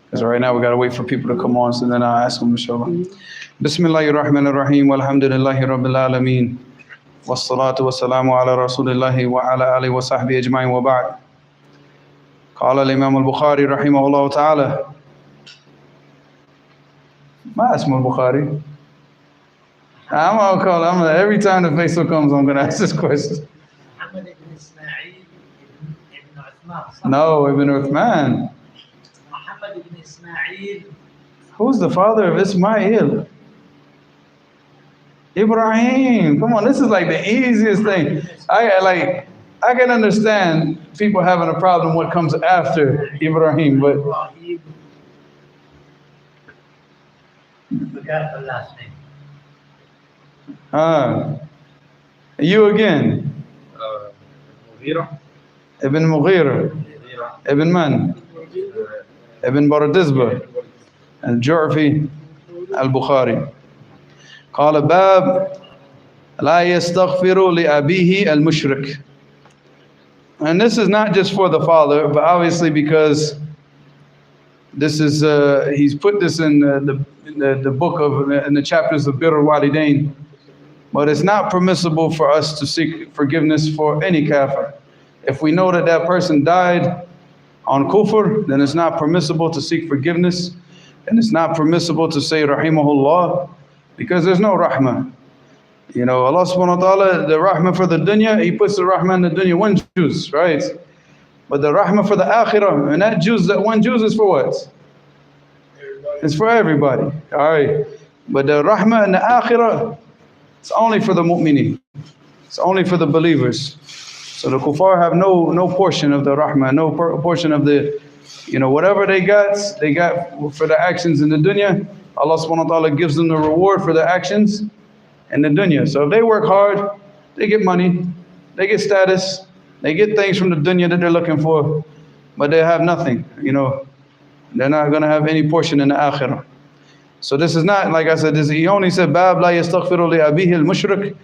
Because right now we got to wait for people to come on, so then I'll ask them, inshallah. Bismillahirrahmanirrahim. Walhamdulillahi Rabbil Alameen. والصلاة والسلام على رسول الله وعلى آله وصحبه أجمعين وبعد. قال الإمام البخاري رحمه الله تعالى. ما اسم البخاري? I'm gonna call. Every time the Facebook comes, I'm gonna ask this question. No, Ibn Uthman. Who's the father of Ismail? Ibrahim. Come on, this is like the easiest thing. I can understand people having a problem what comes after Ibrahim, but forgot the last name. You again. Ibn Mughira. Ibn Man. Ibn Baradizbah. Al-Ju'fi. Al-Bukhari. قال باب لا يستغفر لأبيه المشرك. And this is not just for the father, but obviously because this is he's put this in the book of in the chapters of Birr al-Walidain. But it's not permissible for us to seek forgiveness for any kafir. If we know that that person died on kufr, then it's not permissible to seek forgiveness, and it's not permissible to say rahimahullah, because there's no rahmah. You know, Allah subhanahu wa ta'ala, the rahmah for the dunya, He puts the rahmah in the dunya one juz, right? But the rahmah for the akhirah, and that juz, that one juz is for what? It's for everybody, all right? But the rahmah in the akhirah, it's only for the mu'mineen. It's only for the believers. So the kuffar have no portion of the rahmah, no portion of the, you know, whatever they got for the actions in the dunya. Allah subhanahu wa ta'ala gives them the reward for the actions in the dunya. So if they work hard, they get money, they get status, they get things from the dunya that they're looking for, but they have nothing, you know. They're not going to have any portion in the akhirah. So this is not, like I said, he only said, Bab la yastaghfiru li abihi al-mushrik.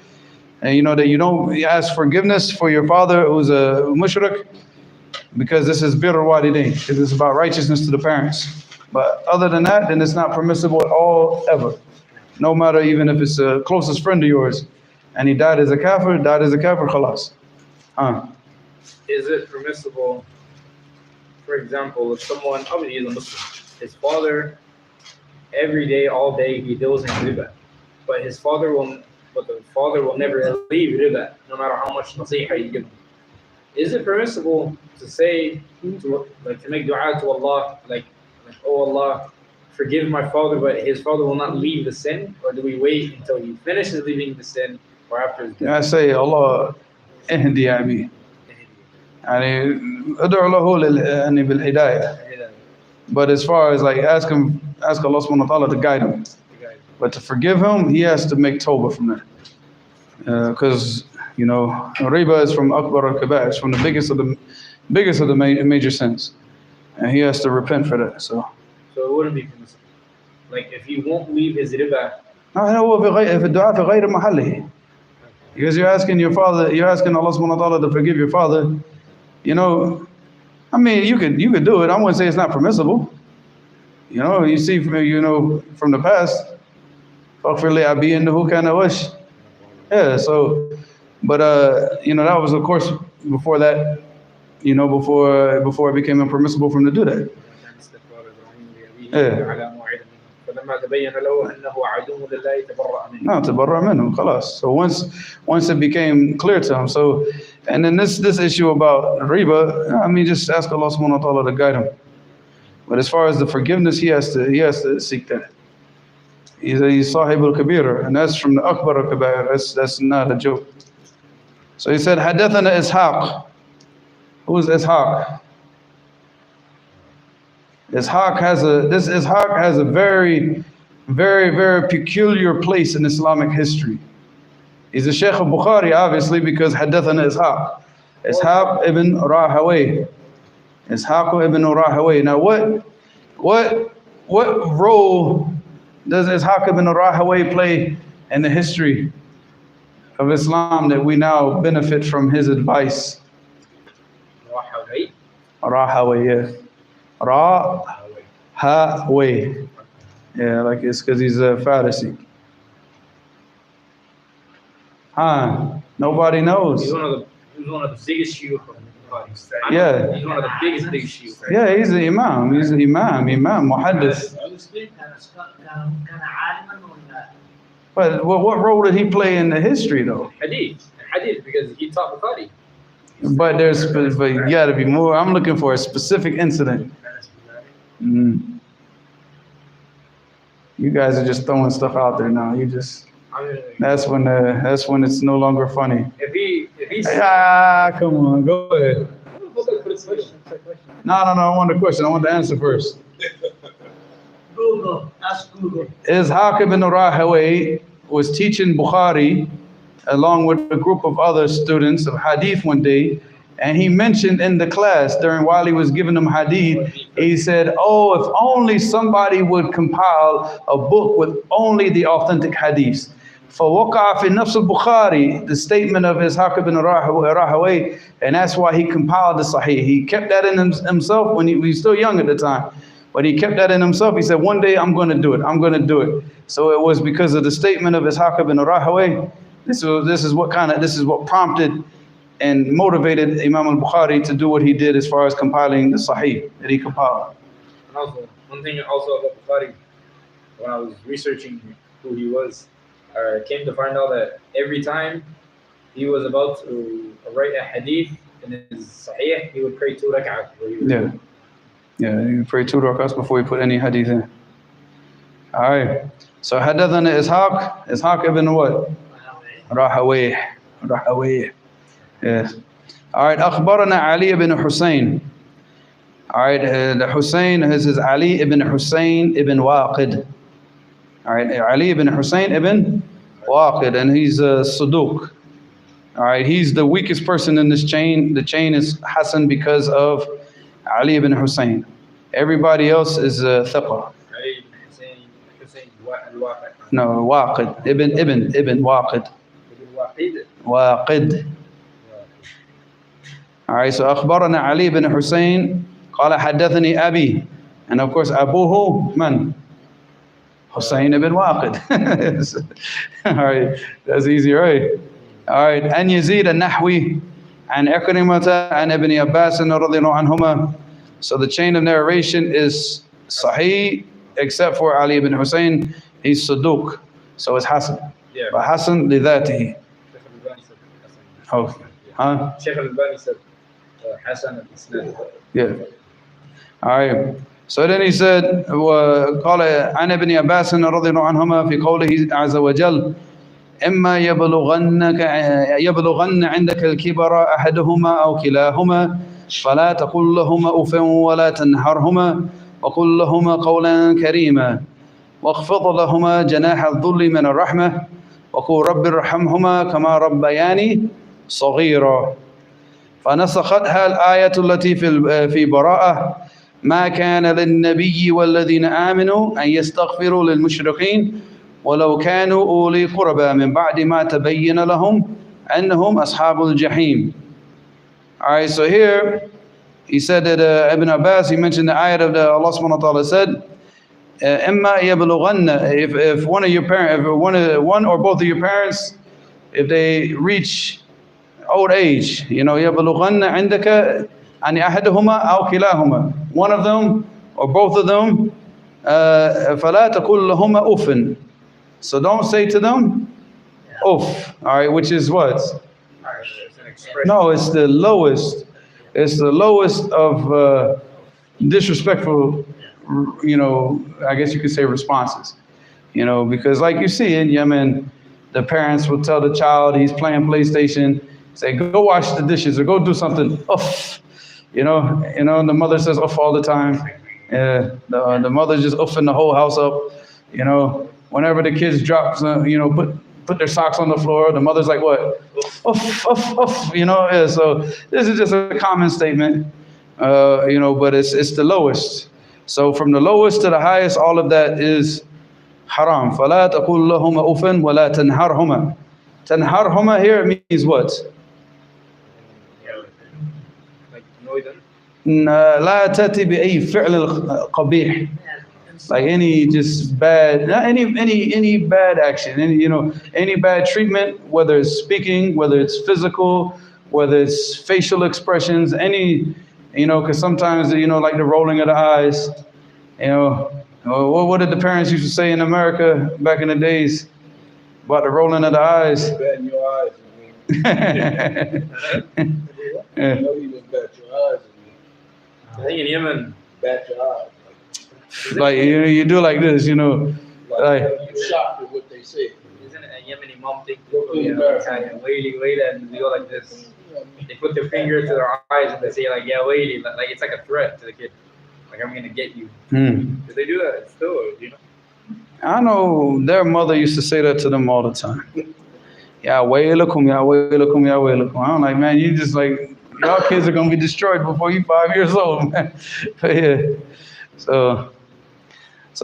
And you know that you don't ask forgiveness for your father who's a mushrik, because this is birr al-walidain, because it's about righteousness to the parents. But other than that, then it's not permissible at all, ever. No matter even if it's a closest friend of yours, and he died as a kafir, khalas. Is it permissible, for example, if someone, obviously he's a Muslim, his father, every day, all day, he deals in riba, but the father will never leave riba, no matter how much nasiha you give him. Is it permissible to say, to make dua to Allah, like, oh Allah, forgive my father, but his father will not leave the sin? Or do we wait until he finishes leaving the sin, or after his death? I say, Allah, ihdi abi. But as far as like ask Allah subhanahu wa ta'ala to guide him. But to forgive him, he has to make tawbah from that. Because, you know, riba is from akbar al-kabair, it's from the biggest of the major sins. And he has to repent for that. So it wouldn't be permissible. Like if he won't leave his riba. Because you're asking your father, you're asking Allah subhanahu wa ta'ala to forgive your father. You know, I mean, you could do it. I wouldn't say it's not permissible. You know, you see, from the past. Yeah, so, but you know, that was of course before that. You know, before it became impermissible for him to do that. Yeah. No, تبرأ منه, خلاص. So once it became clear to him. So, and then this issue about riba, I mean, just ask Allah subhanahu wa ta'ala to guide him. But as far as the forgiveness, he has to seek that. He's sahib al-kabira, and that's from the akbar al-kabair. That's not a joke. So he said, حدثنا إسحاق. Who's Ishaq? Ishaq has a very, very, very peculiar place in Islamic history. He's a Shaykh of Bukhari, obviously, because حدثنا Ishaq. Ishaq ibn Rahaway. Ishaq ibn Rahaway. Now what role does Ishaq ibn Rahaway play in the history of Islam that we now benefit from his advice? Rahaway, yeah. Rahaway. Yeah, like it's because he's a Pharisee. Huh? Nobody knows. He's one of the biggest Shiu from Bukhari. Yeah. He's one of the biggest Shiu. Yeah, he's an imam. He's an imam, muhaddith. But what role did he play in the history, though? Hadith, because he taught Bukhari. But you got to be more. I'm looking for a specific incident. Mm. You guys are just throwing stuff out there now. That's when it's no longer funny. If he's come on, go ahead. No, I want the question. I want the answer first. Ask Google. Ishaq ibn Rahaway was teaching Bukhari along with a group of other students of hadith one day, and he mentioned in the class while he was giving them hadith, he said, oh, if only somebody would compile a book with only the authentic hadiths. فَوَقَعَ فِي نَفْسِ الْبُخَارِ, the statement of Ishaq ibn Rahaway, and that's why he compiled the Sahih. He kept that in himself when he was still young at the time. But he kept that in himself. He said, one day I'm going to do it. I'm going to do it. So it was because of the statement of Ishaq ibn Rahaway. This is what prompted and motivated Imam al-Bukhari to do what he did as far as compiling the Sahih that he compiled. And also, one thing also about Bukhari, when I was researching who he was, I came to find out that every time he was about to write a hadith in his Sahih, he would pray 2 rak'ah. Yeah, you pray 2 rak'ahs before you put any hadith in. All right. So حدثنا Ishaq ibn what? Rahaway. Yes. All right. أخبرنا Ali ibn Hussein. All right. The Hussein is Ali ibn Hussein ibn Waqid. All right. Ali ibn Hussein ibn Waqid, and he's a Saduq. All right. He's the weakest person in this chain. The chain is Hassan because of Ali ibn Hussein. Everybody else is Thiqa. Ali ibn Hussein al-Waqid. No, Waqid. Ibn Waqid. Waqid. All right, so أخبرنا علي بن حسين قال حدثني أبي, and of course أبوه من? Hussein ibn Waqid. All right, that's easy, right? All right, أن يزيد النحوي عن عكرمة عن ابن عباس رضي الله عنهما. So the chain of narration is Sahih except for Ali ibn Hussein. He's Saduq, so it's Hassan. Yeah. But Hassan لذاته. Okay. Huh? Sheikh al-Albani said Hassan al-Isnad. Yeah. All right. So then he said, قال عن ابن عباس رضي الله عنهما في قوله عز وجل إما يبلغن عندك الكبر أحدهما أو كلاهما فلا تقل لهما أف ولا تنهرهما وقل لهما قولا كريما واخفض لهما جناح الذل من الرحمة وقل رب ارحمهما كما ربياني صغيرا. فنسختها الآية التي في براءة ما كان للنبي والذين آمنوا أن يستغفروا للمشركين ولو كانوا أولي قربى من بعد ما تبين لهم أنهم أصحاب الجحيم. All right, so here he said that Ibn Abbas, he mentioned the ayat of Allah subhanahu wa ta'ala said, إِمَّا يَبْلُغَنَّ, if one of your parents, if one or both of your parents, if they reach old age, يَبْلُغَنَّ عِنْدَكَ أَنِ أَحَدُهُمَا أَوْ كِلَاهُمَا, one of them or both of them, فَلَا تَقُلْ لَهُمَا أُفٍ, so don't say to them, Uf, all right, which is what? No, it's the lowest. It's the lowest of disrespectful, I guess you could say responses. Because like you see in Yemen, the parents will tell the child he's playing PlayStation, say, go wash the dishes or go do something. Uff. And the mother says uff all the time. The mother just uffing the whole house up. Whenever the kids drop, put their socks on the floor, the mother's like, what? Uff, uff, uff, so this is just a common statement, but it's the lowest. So from the lowest to the highest, all of that is haram. فَلَا تَقُلْ لَهُمَا أُفٍ وَلَا تَنْهَرْهُمَا. Tanharhuma here means what? Like annoy them? لا تأتي بأي فعل قبيح. Like any just bad, not any bad action, any bad treatment, whether it's speaking, whether it's physical, whether it's facial expressions, because sometimes like the rolling of the eyes, what did the parents used to say in America back in the days about the rolling of the eyes? Bet in your eyes. Yeah. You know you just bet your eyes. I think in Yemen, Bet your eyes. Like you do like this, Like like you shocked at what they say. isn't it a Yemeni mom thing? Waily, Waily, and they go like this. They put their finger to their eyes and they say like, yeah, waily, like it's like a threat to the kid. Like, I'm gonna get you. Do they do that still, I know their mother used to say that to them all the time. Ya wailakum, ya wailakum, ya wailakum. I'm like, man, you just like, y'all kids are gonna be destroyed before you 5 years old, man. But yeah. So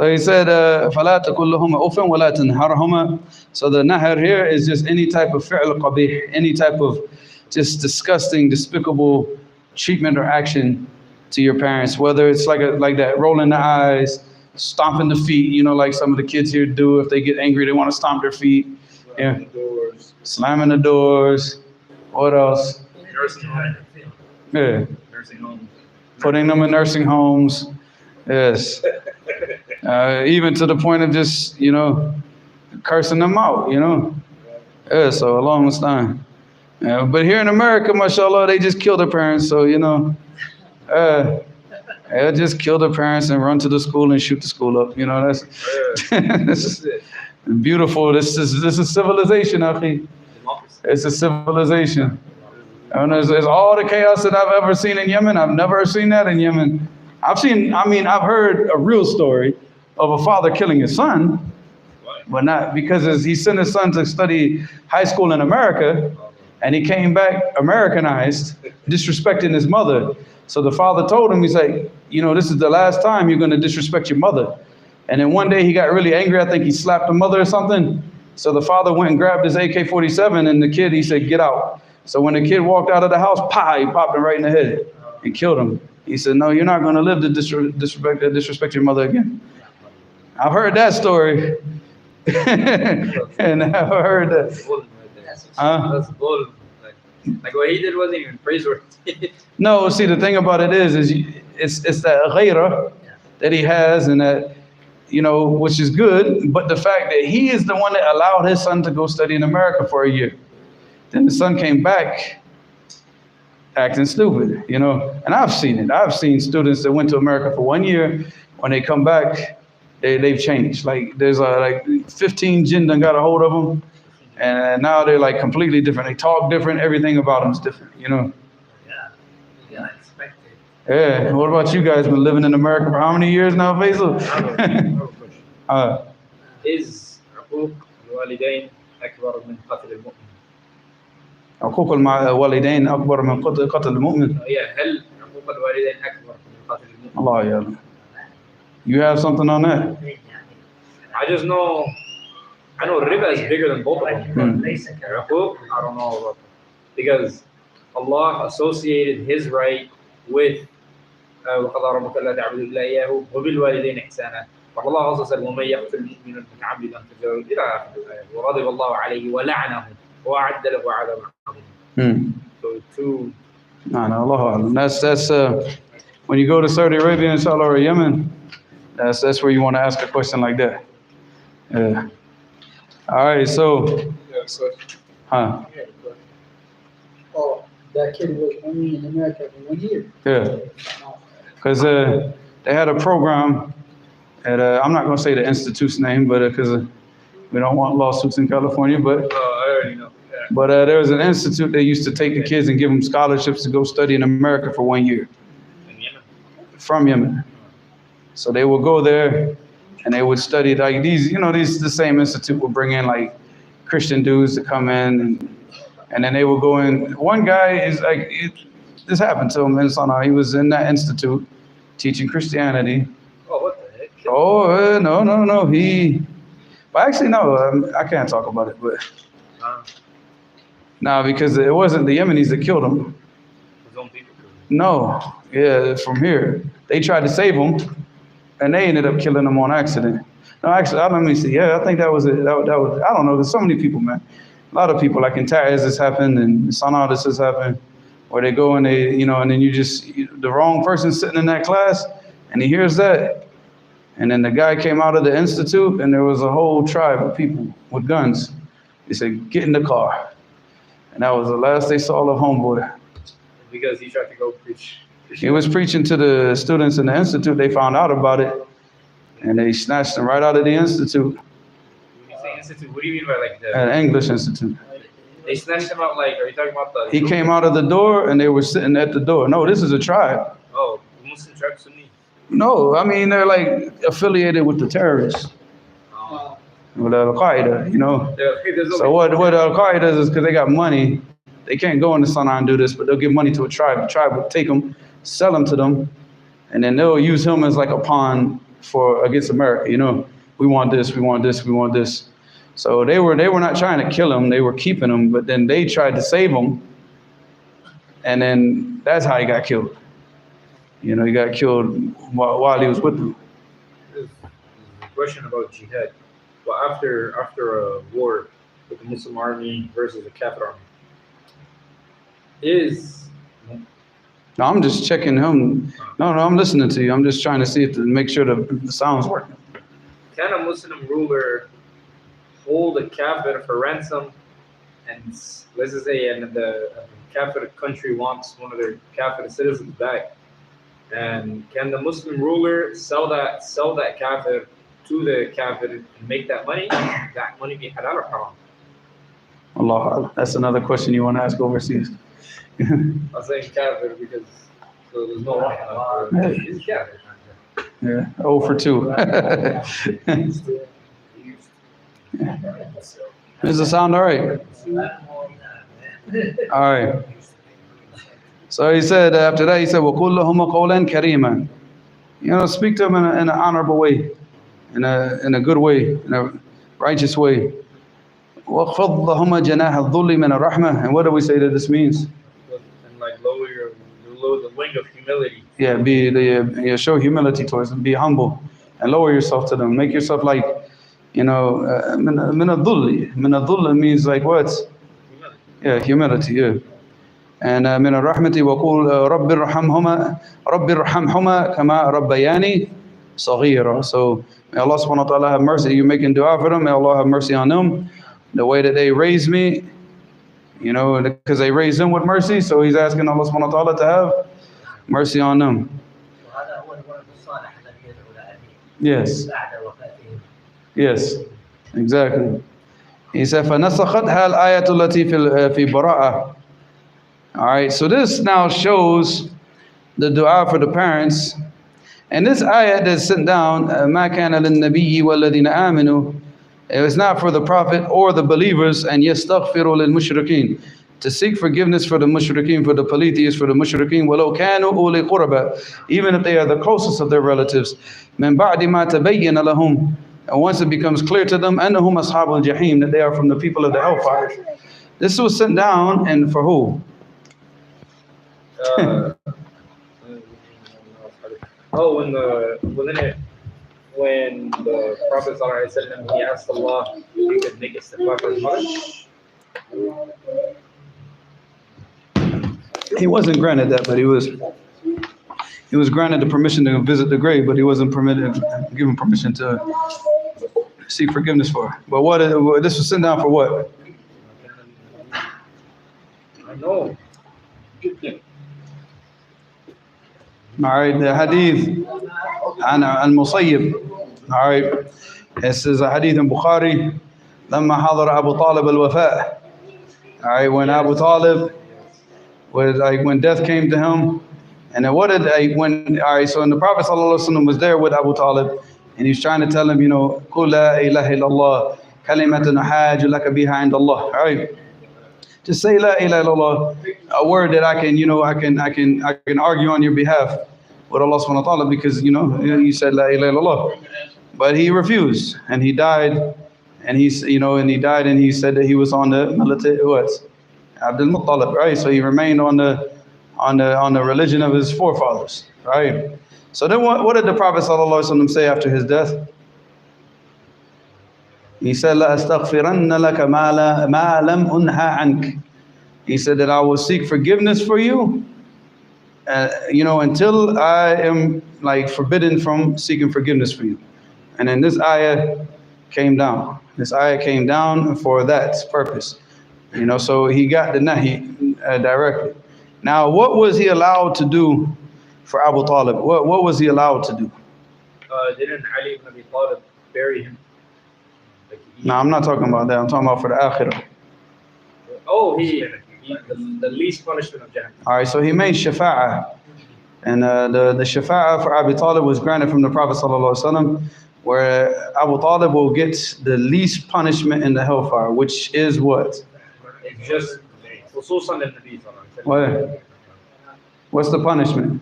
he said, فَلَا تَقُلْ لَهُمَا أُفٍ وَلَا تَنْهَرْهُمَا. So the nahr here is just any type of fi'l qabih, any type of just disgusting, despicable treatment or action to your parents, whether it's like that rolling the eyes, stomping the feet, like some of the kids here do. If they get angry, they want to stomp their feet. Yeah. Slamming the doors. What else? Nursing home. Yeah. Nursing home. Putting them in nursing homes. Yes. Even to the point of just, cursing them out, Yeah, so along this time. But here in America, mashallah, they just kill their parents. So, they'll just kill their parents and run to the school and shoot the school up. That's beautiful. This is civilization, akhi. It's a civilization. And there's all the chaos that I've ever seen in Yemen. I've never seen that in Yemen. I've heard a real story of a father killing his son, but not because he sent his son to study high school in America, and he came back Americanized, disrespecting his mother. So the father told him, he's like, this is the last time you're going to disrespect your mother. And then one day he got really angry. I think he slapped the mother or something. So the father went and grabbed his AK-47, and the kid, he said, get out. So when the kid walked out of the house, he popped him right in the head and killed him. He said, no, you're not going to live to disrespect your mother again. I've heard that story. And I've heard that. That's bull. Like what he did wasn't even praiseworthy. No, see, the thing about it is it's that ghairah that he has, and that, which is good, but the fact that he is the one that allowed his son to go study in America for a year. Then the son came back acting stupid, and I've seen it. I've seen students that went to America for 1 year. When they come back, they've changed. Like there's 15 jinn done got a hold of them, and now they're like completely different. They talk different. Everything about them is different, Yeah, yeah, expected. Yeah. What about you guys? Been living in America for how many years now, Faisal? Is عقوق الوالدين أكبر من قتل المؤمن؟ عقوق الوالدين أكبر من قتل المؤمن. Yeah, هل عقوق الوالدين أكبر من قتل المؤمن؟ Allah ya. You have something on that? I just know, riba is bigger than both of them. Uquq, I don't know about that. Because Allah associated His right with وَقَضَىٰ رَبُّكَ أَلَّا تَعْبُدُوا إِلَّا إِيَّاهُ وَبِالْوَالِدَيْنِ إِحْسَانًا. But Allah also said, وَمَن يَقْتُلْ مُؤْمِنًا مُتَعَمِّدًا فَجَزَاؤُهُ وَغَضِبَ اللَّهُ عَلَيْهِ وَلَعَنَهُ وَأَعَدَّ لَهُ عَذَابًا عَظِيمًا. So two. No, Allah. That's when you go to Saudi Arabia, inshallah, or Yemen, that's where you want to ask a question like that. Yeah. All right, so. Huh? Oh, that kid was only in America for 1 year. Yeah. Because they had a program at, I'm not going to say the institute's name, but because we don't want lawsuits in California, but. I already know. Yeah. But there was an institute that used to take the kids and give them scholarships to go study in America for 1 year. In Yemen? From Yemen. So they would go there and they would study like these, the same institute would bring in like Christian dudes to come in and then they would go in. One guy is like, this happened to him in Sunnah. He was in that institute teaching Christianity. Oh, what the heck? Oh, no. But actually, no, I can't talk about it, but. No, because it wasn't the Yemenis that killed him. His own people. No, Yeah, from here. They tried to save him, and they ended up killing him on accident. No, actually, let me see. Yeah, I think that was it. That was, I don't know. There's so many people, man. A lot of people, like in Taiz, this happened, and Sunnah, this has happened, where they go and they, and then the wrong person sitting in that class, and he hears that. And then the guy came out of the institute, and there was a whole tribe of people with guns. He said, get in the car. And that was the last they saw of homeboy. Because he tried to go preach. He was preaching to the students in the institute. They found out about it, and they snatched him right out of the institute. When you say institute, what do you mean by like the... An English institute. They snatched him out, like, are you talking about the... He came out of the door, and they were sitting at the door. No, this is a tribe. Oh, Muslim tribe, Sunni. No, I mean, they're like affiliated with the terrorists. Oh. With Al-Qaeda, There's So what Al-Qaeda does is because they got money, they can't go into Sunnah and do this, but they'll give money to a tribe. The tribe will take them, sell them to them, and then they'll use him as like a pawn against America. We want this, we want this, we want this. So they were not trying to kill him, they were keeping him, but then they tried to save him, and then that's how he got killed. He got killed while he was with them. There's a question about jihad. Well, after a war with the Muslim army versus the Kafir army, No, I'm just checking him. No, I'm listening to you. I'm just trying to see to make sure the sound's working. Can a Muslim ruler hold a Kafir for ransom, and let's just say, and the Kafir country wants one of their Kafir citizens back, and can the Muslim ruler sell that Kafir to the Kafir and make that money? That money be halal or haram? Allah, that's another question you want to ask overseas. I'm saying Kafir because so there's no it's Kafir. Yeah, 0 for 2. Does it sound all right? All right. So he said, after that, he said, وَقُلْ لَهُمَ قَوْلًا كَرِيمًا. Speak to them in an honorable way, in a good way, in a righteous way. وَخْفَضْ لَهُمَ جَنَاحَ الظُّلِّ مِنَ الرَّحْمَةِ. And what do we say that this means? And like lower the wing of humility. Yeah, show humility towards them, be humble, and lower yourself to them. Make yourself like, min al-dhulli. Min al-dhull means like what? Humility. Yeah, humility, yeah. And min al-rahmati wa qul rabbi irhamhuma kama rabbayani saghira. So may Allah subhanahu wa ta'ala have mercy. You're making dua for them. May Allah have mercy on them. The way that they raised me, because they raised him with mercy. So he's asking Allah subhanahu wa ta'ala to have mercy on them. Yes. Yes, exactly. He said, فَنَسَخَتْهَا الْآيَةُ الَّتِي فِي بَرَاءَةٍ. All right, so this now shows the dua for the parents. And this ayat that's sent down, مَا كَانَ لِلنَّبِيِّ وَالَّذِينَ آمِنُوا. It was not for the Prophet or the believers, and يَسْتَغْفِرُوا لِلْمُشْرِكِينَ, to seek forgiveness for the mushrikeen, for the polytheists, for the mushrikeen, وَلَوْ كَانُوا أُولِي قُرْبَى, even if they are the closest of their relatives. مِنْ بَعْدِ مَا تَبَيَّنَ لَهُمْ, and once it becomes clear to them, أَنَّهُمْ أَصْحَابُ الْجَحِيمِ, that they are from the people of the hellfire. This was sent down, and for who? When the Prophet ﷺ, he asked Allah if he could make istighfar for his mother. He wasn't granted that, but he was granted the permission to visit the grave, but he wasn't given permission to seek forgiveness for her. But this was sent down for what? I know. All right, the hadith عن المصيب. All right, this is a hadith in Bukhari. لما حضر أبو طالب الوفاء. All right, when Abu Talib when death came to him, and then so when the Prophet ﷺ was there with Abu Talib, and he was trying to tell him, قُل لَا إِلَهَ إِلَّا اللَّهِ كَلِمَةٌ نُحَاجُ لَكَ بِهَا عِنْدَ اللَّهِ. All right, just say La ilaha illallah, a word that I can argue on your behalf with Allah subhanahu wa ta'ala, because you said La ilaha illallah. But he refused, and he died, and he said that he was on the military, Abdul Muttalib, right? So he remained on the on the religion of his forefathers, right? So then what did the Prophet ﷺ say after his death? He said, لَأَسْتَغْفِرَنَّ لَكَ مَا لَمْ أُنْهَ عَنْكَ. He said that I will seek forgiveness for you, until I am like forbidden from seeking forgiveness for you. And then this ayah came down. This ayah came down for that purpose. So he got the nahi directly. Now, what was he allowed to do for Abu Talib? What was he allowed to do? Didn't Ali ibn Abi Talib bury him? No, I'm not talking about that. I'm talking about for the akhirah. Oh, the least punishment of Jahannam. All right, so he made shafa'ah. And the shafa'ah for Abu Talib was granted from the Prophet ﷺ, where Abu Talib will get the least punishment in the hellfire, which is what? It's just خصوصا للنبي صلى الله عليه وسلم. What? What's the punishment?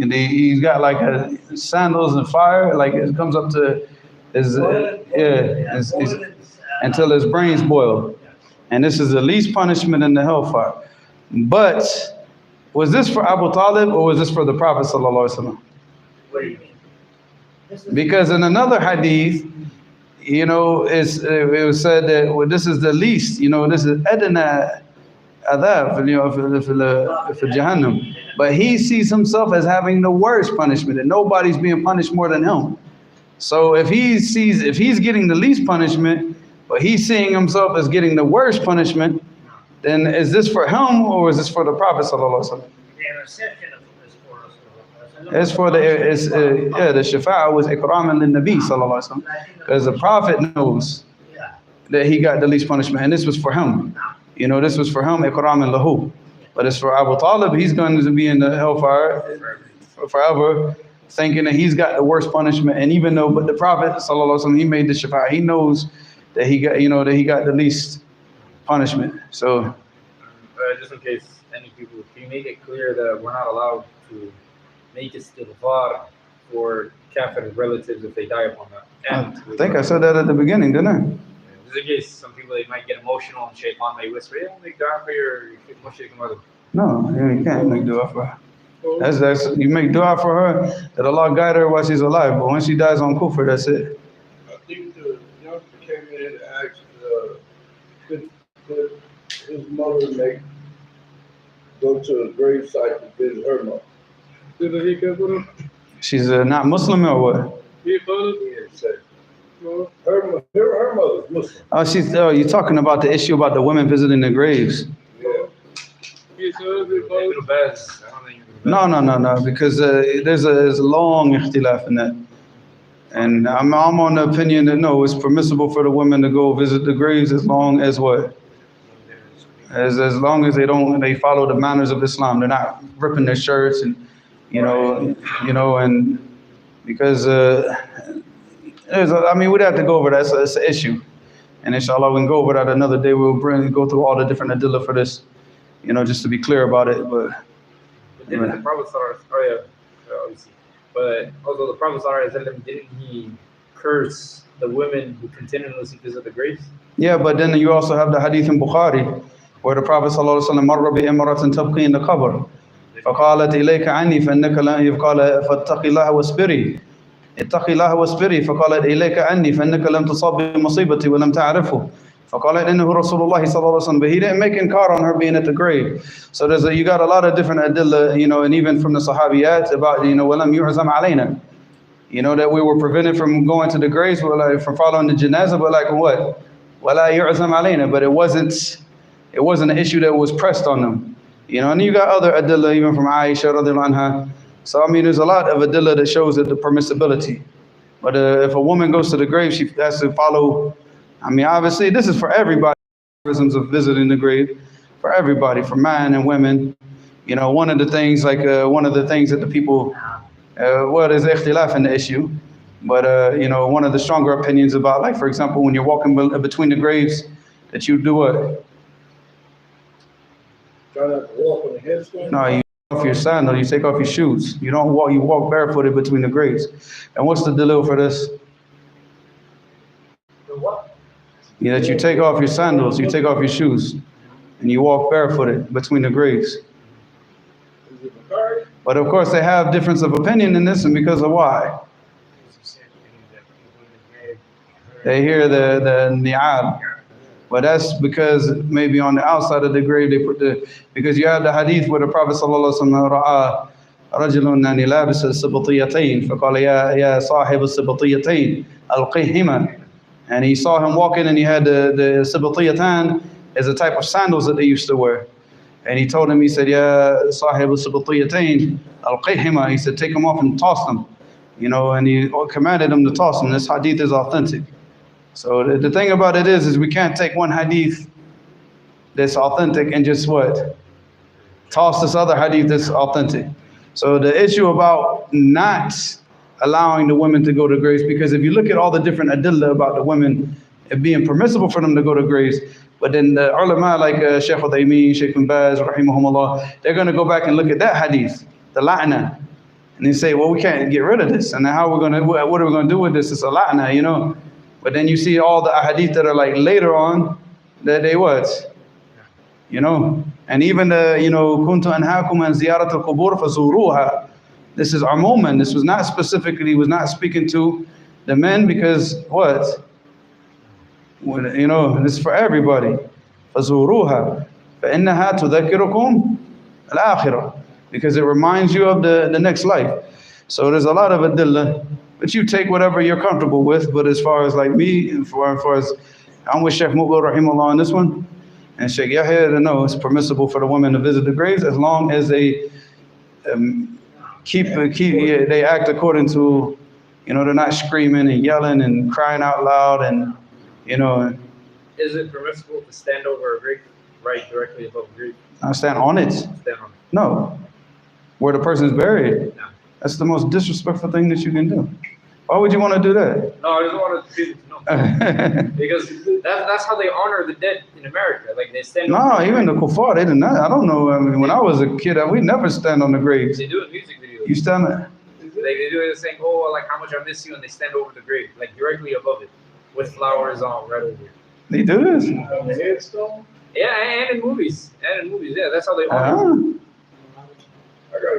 He's got like sandals and fire, like it comes up to his until his brains boil. And this is the least punishment in the hellfire. But was this for Abu Talib or was this for the Prophet sallallahu alaihi wasallam? What do you mean? Because in another hadith, it was said that this is the least, this is adna adab, for Jahannam. But he sees himself as having the worst punishment, and nobody's being punished more than him. So if he's getting the least punishment, but he's seeing himself as getting the worst punishment, then is this for him or is this for the Prophet sallallahu alaihi wasallam? The intercession is for us. It's for the shafa'ah was ikraman lin nabi sallallahu alaihi wasallam, because the Prophet knows that he got the least punishment, and this was for him. This was for him ikraman lahu. But it's for Abu Talib, he's going to be in the hellfire forever, thinking that he's got the worst punishment. And even though, but the Prophet sallallahu alaihi wasallam, he made the shafa'ah, he knows that he got the least punishment. So just in case any people, can you make it clear that we're not allowed to make istighfar for kafir relatives if they die upon that? And I think I said that at the beginning, didn't I? Just in case some people, they might get emotional and shaitan may whisper, "Hey, make dua for your mother." No, you can't make dua for her. That's you make dua for her that Allah guide her while she's alive, but when she dies on kufr, that's it. I think the youngster came in and asked, could his mother go to a grave site to visit her mother? She's not Muslim or what? He didn't say. Her mother's Muslim. Oh, you're talking about the issue about the women visiting the graves. No, because there's a long ikhtilaf in that. And I'm on the opinion that no, it's permissible for the women to go visit the graves as long as what? As long as they follow the manners of Islam. They're not ripping their shirts and and because we'd have to go over that. So it's an issue. And inshallah, we can go over that another day. We'll go through all the different adillah for this, just to be clear about it. But the Prophet obviously, but also the Prophet didn't he curse the women who continuously visit the graves? Yeah, but then you also have the hadith in Bukhari where the Prophet sallallahu alaihi wasallam marra bi imratin tabqi in the qabr فقالت إليك عني فإنك لا قال فاتقي الله واصبري اتقي الله واصبري فقالت إليك عني فإنك لم تصاب بمصيبتي ولم تعرفه فقالت إنه رسول الله صلى الله عليه وسلم. But he didn't make inkar on her being at the grave. So you got a lot of different adillah, and even from the sahabiyat about ولم يعزم علينا, that we were prevented from going to the graves, from following the janazah, but like what? ولا يعزم علينا. But it wasn't an issue that was pressed on them. And you got other adillah even from Aisha radiallahu anha. So there's a lot of adillah that shows that the permissibility. But if a woman goes to the grave, she has to follow. Obviously this is for everybody. Of visiting the grave, for everybody, for men and women. One of the things that the people, there's ikhtilaf in the issue. But one of the stronger opinions about, like for example, when you're walking between the graves, that you do what? Try not to walk on the headstone? No, you take off your sandal, you take off your shoes. You don't walk, you walk barefooted between the graves. And what's the delil for this? The what? That you take off your sandals, you take off your shoes, and you walk barefooted between the graves. Is it Bukhari? But of course, they have difference of opinion in this, and because of why? They hear the ni'ab. But that's because maybe on the outside of the grave they put because you have the hadith where the Prophet sallallahu alaihi wasallam ra'a رجل أن لابس السبطيتين فقال يا صاحب السبطيتين ألقيهما, and he saw him walking and he had the سبطيتان is a type of sandals that they used to wear, and he told him, he said يا صاحب السبطيتين ألقيهما, he said take them off and toss them, and he commanded him to toss them. This hadith is authentic. So the thing about it is we can't take one hadith that's authentic and just toss this other hadith that's authentic. So the issue about not allowing the women to go to graves, because if you look at all the different adillah about the women, it being permissible for them to go to graves, but then the ulama like Shaykh Uthaymeen, Shaykh bin Baz, rahimahumullah, they're going to go back and look at that hadith, the la'na, and they say, well, we can't get rid of this, and then what are we going to do with this? It's a la'na, But then you see all the ahadith that are like later on that they and even the kuntu anhaakum an ziyarat al-qubur fazuruha. This is umuman. This was not specifically, was not speaking to the men, because this is for everybody. Fazuruha fa innaha tudhakkirukum al-akhirah, because it reminds you of the next life. So there's a lot of adillah. But you take whatever you're comfortable with. But as far as like me, as far as I'm with Sheikh Muqbil rahimahullah on this one, and Sheikh Yahya, no, it's permissible for the women to visit the graves as long as they they act according to, they're not screaming and yelling and crying out loud and, Is it permissible to stand over a grave, right directly above the grave? I stand on it. Stand on it. No, where the person is buried. No. That's the most disrespectful thing that you can do. Why would you want to do that? No, I just wanted people to know. Because that's how they honor the dead in America. Like they stand. No, even the kuffar, they did not. I don't know. I mean, when I was a kid, we never stand on the graves. They do it in music videos. You stand there. They do it saying, "Oh, like how much I miss you," and they stand over the grave, like directly above it, with flowers on right over it. They do this? On the headstone? Yeah, and in movies, yeah, that's how they honor.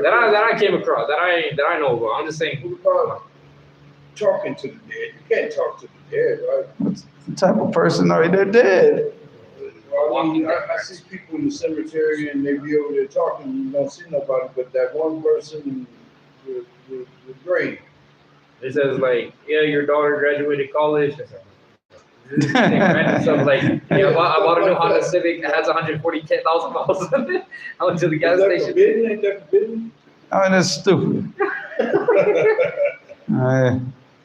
That I came across, that I know about. I'm just saying. Who about talking to the dead? You can't talk to the dead, right? What type of person are they? They're dead. Well, I see people in the cemetery and they be over there talking. You don't see nobody, but that one person with the grave. It says like, yeah, your daughter graduated college. Random stuff like, yeah, I bought a new Honda Civic. It has 140,000 miles on it. I went to the gas station. Forbidden? Ain't that forbidden? I mean, that's stupid.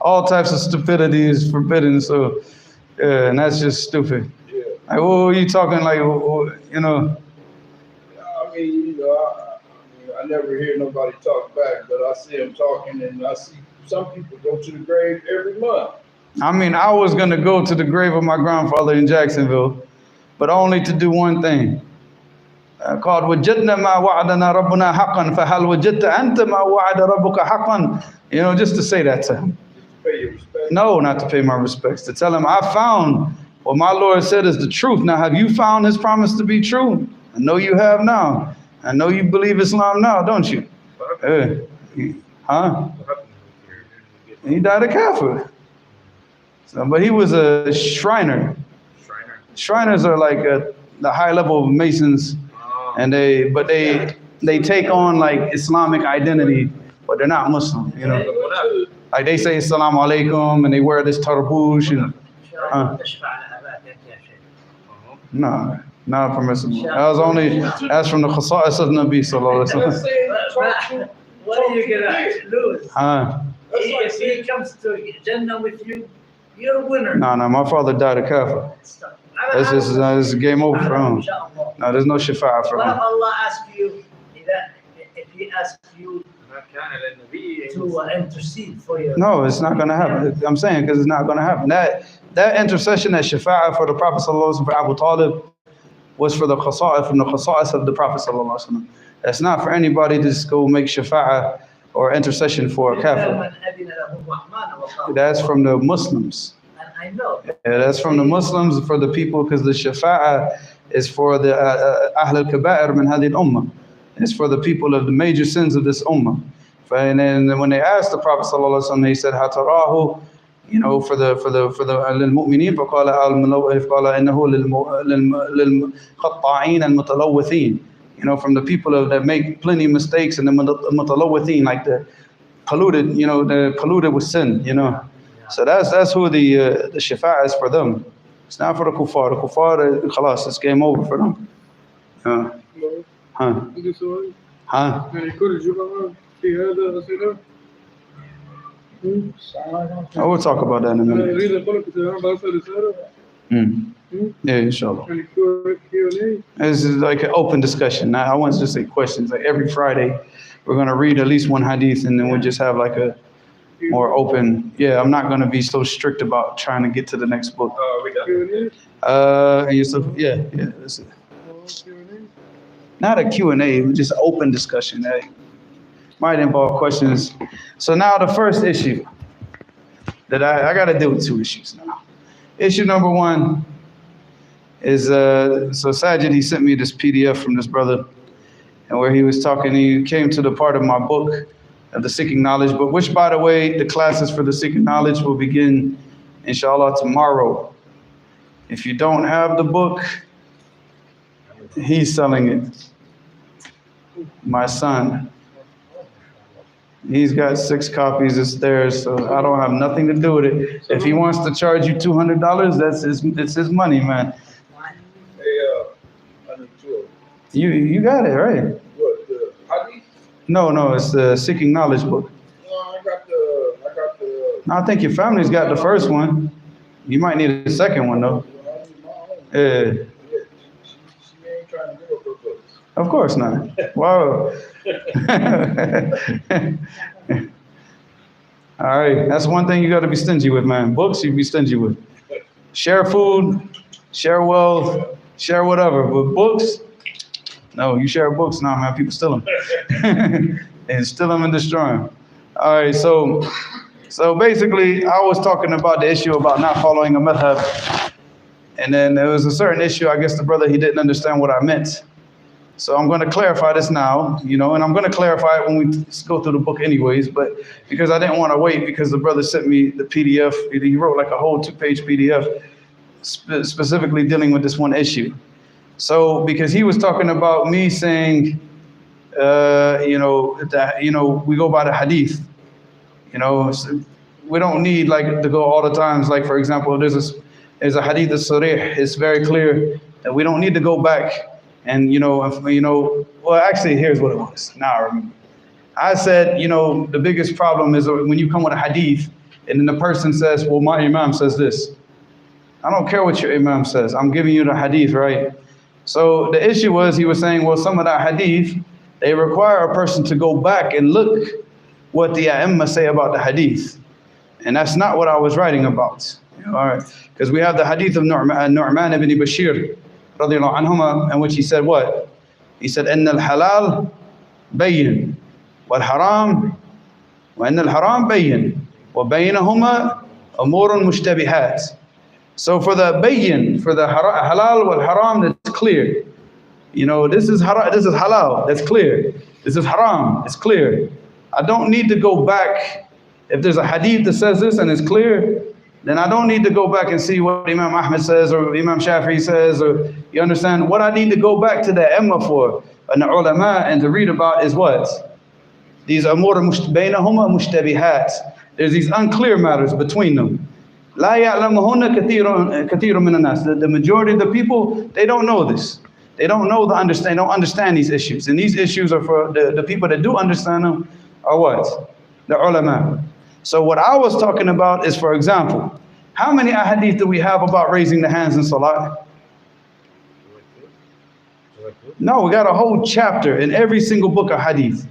All types of stupidity is forbidden, so and that's just stupid. Yeah. Like, what are you talking like, I never hear nobody talk back, but I see them talking, and I see some people go to the grave every month. I mean, I was going to go to the grave of my grandfather in Jacksonville, but only to do one thing. Called وَجَدْنَا مَا وَعَدَنَا رَبُّنَا حَقًّا فَهَلْ وَجَدْتَ أَنْتَ مَا وَعَدَ رَبُّكَ حَقًّا. Just to say that to him. Pay your respect. No, not to pay my respects. To tell him, I found what my Lord said is the truth. Now, have you found his promise to be true? I know you have now. I know you believe Islam now, don't you? He died a kafir. So, but he was a Shriner. Shriners are like the high level of Masons, and they take on like Islamic identity, but they're not Muslim. Like they say Assalamu alaikum and they wear this tarbush and no, not permissible. That's from the khasa'is of Nabi sallallahu alaihi wasallam. What are you gonna lose? If he comes to Jannah with you, you're a winner. No, my father died a kafir. This is game over for him. No, there's no shafa'ah for What if him. Allah asks you, if He asks you to intercede for you? No, it's not going to happen. I'm saying because it's not going to happen. That intercession, that shafa'ah for the Prophet sallallahu alaihi wasallam, for Abu Talib, was for the khasa'ah, from the khasa'is of the Prophet sallallahu alaihi wasallam. That's not for anybody to just go make shafa'ah or intercession for a kafir. That's from the Muslims. I know. Yeah, that's from the Muslims for the people, because the Shafa'ah is for the Ahl al-Kaba'ir min hadhihi al-Ummah. It's for the people of the major sins of this Ummah. And then when they asked the Prophet sallallahu alaihi wasallam, he said, "Hatarahu," you know, for the للمؤمنين فقال قال إنه للقطاعين المتلوثين. You know, from the people that make plenty of mistakes, and the mutalawithin, like the polluted, you know, the polluted with sin, you know. So that's who the shafa'a is for them. It's not for the kuffar. The kuffar, khalas, it's game over for them. عندي سؤال. ها يعني كل جمعة في هذا أسئلة؟ I will talk about that in a أنا minute. أريد أقول لك أنا بسأل رسالة. Yeah, inshallah. يعني Q&A. This is like an open discussion. Now, I want to just say questions. Like every Friday, we're going to read at least one hadith, and then we'll just have like a more open. Yeah, I'm not going to be so strict about trying to get to the next book. We done. Q&A. Yeah, that's it. Q&A. Not a Q&A, but just open discussion. That might involve questions. So now the first issue that I got to deal with two issues now. Issue number one is, so Sajid, he sent me this PDF from this brother, and where he was talking, he came to the part of my book of the Seeking Knowledge book, which, by the way, the classes for the Seeking Knowledge will begin, inshallah, tomorrow. If you don't have the book, he's selling it. My son. He's got 6 copies, it's theirs, so I don't have nothing to do with it. If he wants to charge you $200, it's his money, man. Hey, I need two. You got it, right? What, the hadith? No, it's the Seeking Knowledge book. No, I got the. No, I think your family's got the first one. You might need a second one, though. Yeah. She ain't trying to give up her books. Of course not. Wow. All right, that's one thing you got to be stingy with, man. Books you be stingy with. Share food, share wealth, share whatever. But books, no, you share books now, man. People steal them. And steal them and destroy them. All right, so basically, I was talking about the issue about not following a madhab. And then there was a certain issue, I guess the brother, he didn't understand what I meant. So I'm going to clarify this now, you know, and I'm going to clarify it when we go through the book anyways, but because I didn't want to wait, because the brother sent me the PDF. He wrote like a whole 2-page PDF specifically dealing with this one issue. So because he was talking about me saying, you know, that, you know, we go by the hadith, you know, so we don't need like to go all the times. Like, for example, there's a hadith as-sarih. It's very clear that we don't need to go back. And, you know, well, actually, here's what it was. Now I remember. I said, you know, the biggest problem is when you come with a hadith and then the person says, well, my imam says this. I don't care what your imam says. I'm giving you the hadith, right? So the issue was, he was saying, well, some of that hadith, they require a person to go back and look what the a'imma say about the hadith. And that's not what I was writing about. All right. Because we have the hadith of Nu'man ibn Bashir, radiallahu anhuma, in which he said what? He said, إن الحلال بين والحرام وإن الحرام بين وبينهما أمور مشتبهات. So for the bayin, for the halal wal haram, that's clear. You know, this is halal, that's clear. This is haram, it's clear. I don't need to go back. If there's a hadith that says this and it's clear, then I don't need to go back and see what Imam Ahmed says or Imam Shafi'i says, or you understand? What I need to go back to the Ummah for, and the ulama, and to read about is what? These amur bainahuma mushtabihat. There's these unclear matters between them. La ya'lamuhunna kathirun min an-nas. The majority of the people, they don't know this. They don't know they don't understand these issues. And these issues are for the people that do understand them are what? The ulama. So what I was talking about is, for example, how many ahadith do we have about raising the hands in salah? No, we got a whole chapter in every single book of hadith.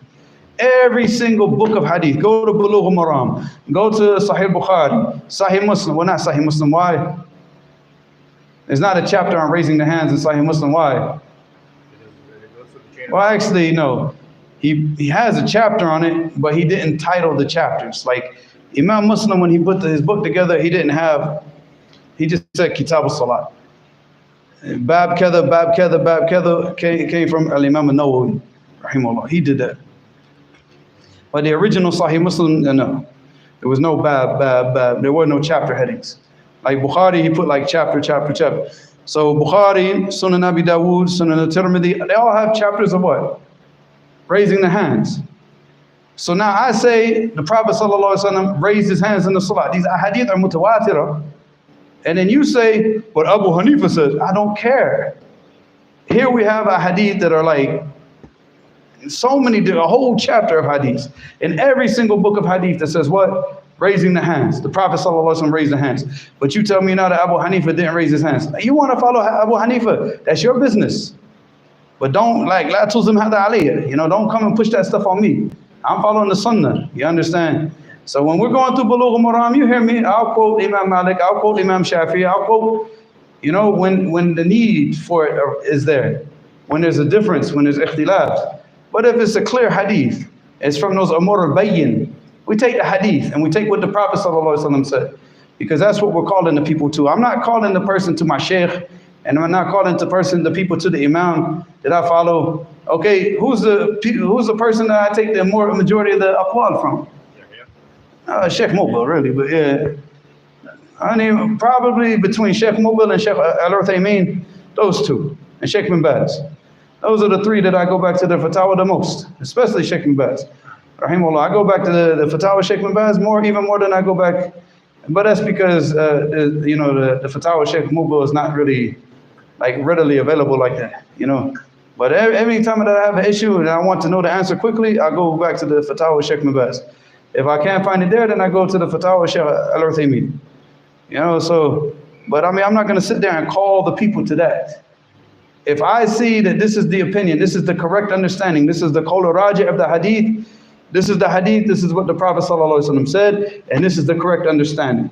Every single book of hadith. Go to Bulugh al-Maram. Go to Sahih Bukhari. Sahih Muslim. Well, not Sahih Muslim. Why? There's not a chapter on raising the hands in Sahih Muslim. Why? Well, actually, no. He has a chapter on it, but he didn't title the chapters. Like Imam Muslim, when he put his book together, he didn't have He just said Kitab al-Salat. Bab Kada, Bab Kada, Bab Kada came from Al-Imam al-Nawawi, rahimahullah. He did that. But the original Sahih Muslim, no. There was no Bab. There were no chapter headings. Like Bukhari, he put like chapter. So Bukhari, Sunnah Abi Dawood, Sunnah al-Tirmidhi, they all have chapters of what? Raising the hands. So now I say the Prophet ﷺ raised his hands in the Salah. These ahadith are mutawatirah. And then you say, what Abu Hanifa says, I don't care. Here we have ahadith that are like, so many, a whole chapter of hadith. In every single book of hadith that says what? Raising the hands. The Prophet ﷺ raised the hands. But you tell me now that Abu Hanifa didn't raise his hands. You want to follow Abu Hanifa, that's your business. But don't like, la tuzim hada aliyah. You know, don't come and push that stuff on me. I'm following the Sunnah. You understand? So when we're going through Bulugh al-Maram, you hear me, I'll quote Imam Malik, I'll quote Imam Shafi'i, I'll quote, you know, when the need for it is there. When there's a difference, when there's ikhtilaf. But if it's a clear hadith, it's from those Amur al-Bayyin, we take the hadith and we take what the Prophet ﷺ said. Because that's what we're calling the people to. I'm not calling the person to my sheikh, and I'm not calling the people to the imam that I follow. Okay, who's the person that I take the majority of the aqwal from? Sheikh Mubil, really, but yeah. I mean, probably between Sheikh Mubil and Sheikh Al-Uthaymeen, those two, and Sheikh bin Baz. Those are the three that I go back to the fatwa the most, especially Sheikh bin Baz. Rahimahullah. I go back to the fatwa Sheikh bin Baz even more than I go back, but that's because the fatwa Sheikh Mubil is not really like readily available like that, you know. But every time that I have an issue and I want to know the answer quickly, I go back to the fatwa Sheikh bin Baz. If I can't find it there, then I go to the fatwa Sheikh Al-Uthaymeen. You know, so, but I mean, I'm not going to sit there and call the people to that. If I see that this is the opinion, this is the correct understanding, this is the qawl raji' of the hadith, this is the hadith, this is what the Prophet ﷺ said, and this is the correct understanding.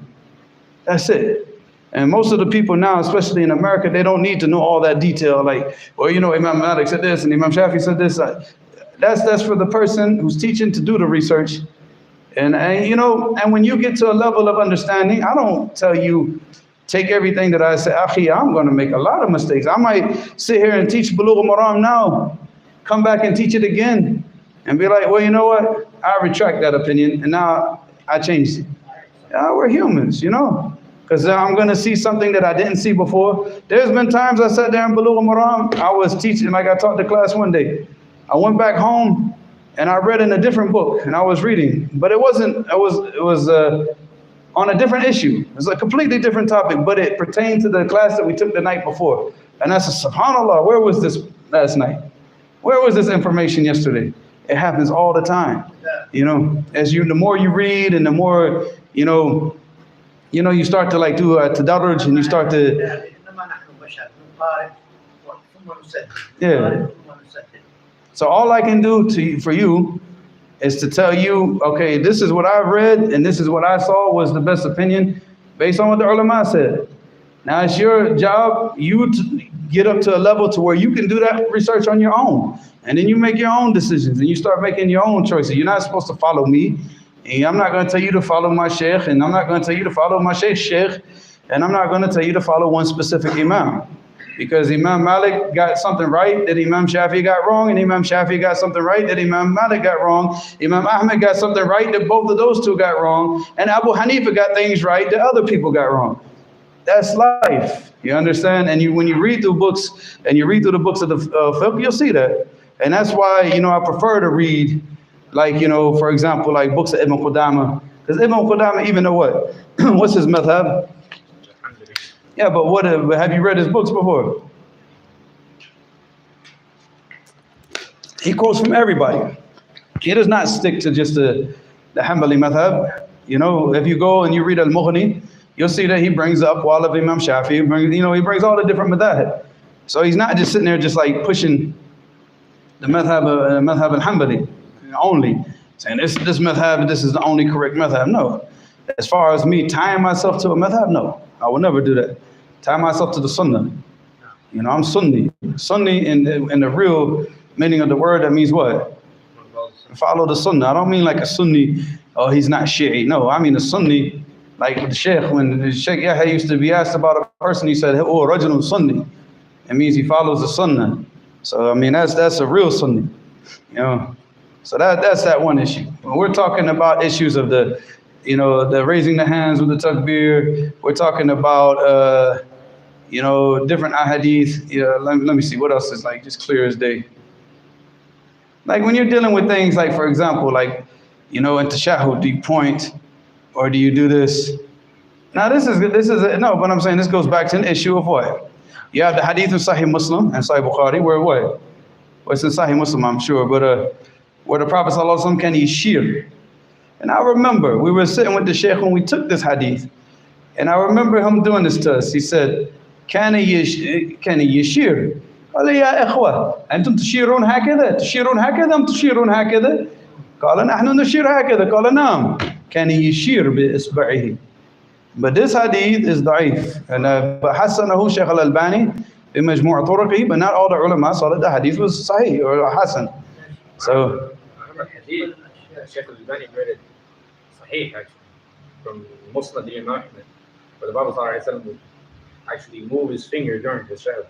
That's it. And most of the people now, especially in America, they don't need to know all that detail. Like, well, you know, Imam Malik said this and Imam Shafi said this. That's for the person who's teaching to do the research. And you know, and when you get to a level of understanding, I don't tell you, take everything that I say, akhi, I'm going to make a lot of mistakes. I might sit here and teach Bulugh al-Maram now, come back and teach it again, and be like, well, you know what? I retract that opinion, and now I changed it. Yeah, we're humans, you know, because I'm going to see something that I didn't see before. There's been times I sat there in Bulugh al-Maram, I was teaching, like I taught the class one day. I went back home, and I read in a different book, and I was reading, but it was on a different issue. It was a completely different topic, but it pertained to the class that we took the night before. And I said, subhanAllah, where was this last night? Where was this information yesterday? It happens all the time. You know, the more you read and the more, you start to like do a tadarruj and you start to, yeah. So all I can do for you is to tell you, okay, this is what I read and this is what I saw was the best opinion based on what the ulama said. Now it's your job, you to get up to a level to where you can do that research on your own. And then you make your own decisions and you start making your own choices. You're not supposed to follow me. And I'm not going to tell you to follow my sheikh, and I'm not going to tell you to follow my sheikh's sheikh, and I'm not going to tell you to follow one specific imam. Because Imam Malik got something right that Imam Shafi got wrong, and Imam Shafi got something right that Imam Malik got wrong. Imam Ahmed got something right that both of those two got wrong, and Abu Hanifa got things right that other people got wrong. That's life, you understand? And when you read through books, and you read through the books of the fiqh, you'll see that. And that's why, I prefer to read, like, for example, like books of Ibn Qudama. Because Ibn Qudama, even know what? What's his madhab? Yeah, but what have you read his books before? He quotes from everybody. He does not stick to just the Hanbali madhab. If you go and you read Al-Mughni, you'll see that he brings up all of Imam Shafi. He brings all the different madhab. So he's not just sitting there just like pushing the madhab al-Hanbali only, saying this madhab, this is the only correct madhab. No. As far as me tying myself to a madhab, no. I will never do that. Tie myself to the Sunnah. I'm Sunni. Sunni in the real meaning of the word, that means what? Follow the Sunnah. I don't mean like a Sunni, oh, he's not Shi'i. No, I mean a Sunni Like the Sheikh, when the Sheikh Yahya used to be asked about a person, he said, oh, Rajulun Sunni. It means he follows the Sunnah. So, I mean, that's a real Sunni, you know. So that's that one issue. When we're talking about issues of the, you know, the raising the hands with the takbir, we're talking about, you know, different ahadith. You know, let me see, what else is like just clear as day. Like when you're dealing with things like, for example, like, you know, in tashahhud, do you point or do you do this? Now this is no, but I'm saying this goes back to an issue of what? You have the hadith of Sahih Muslim and Sahih Bukhari, where what? Well, it's in Sahih Muslim, I'm sure, but where the Prophet ﷺ can yashir. And I remember we were sitting with the Shaykh when we took this hadith, and I remember him doing this to us. He said, "Can yashir?" قال يا إخوة أنتم تشيرون هكذا تشيرون هكذا أم تشيرون هكذا؟ قال نحن نشير هكذا. قال نعم. كان يشير بإصبعه. But this hadith is ضعيف. And حسنه شيخ الألباني بمجموع طرقه, but not all the ulama saw that the hadith was sahih or hasan. So hadith, Sheikh al-Albani read it sahih actually from Muslim Imam Ahmed, where the Prophet ﷺ would actually move his finger during the shadow.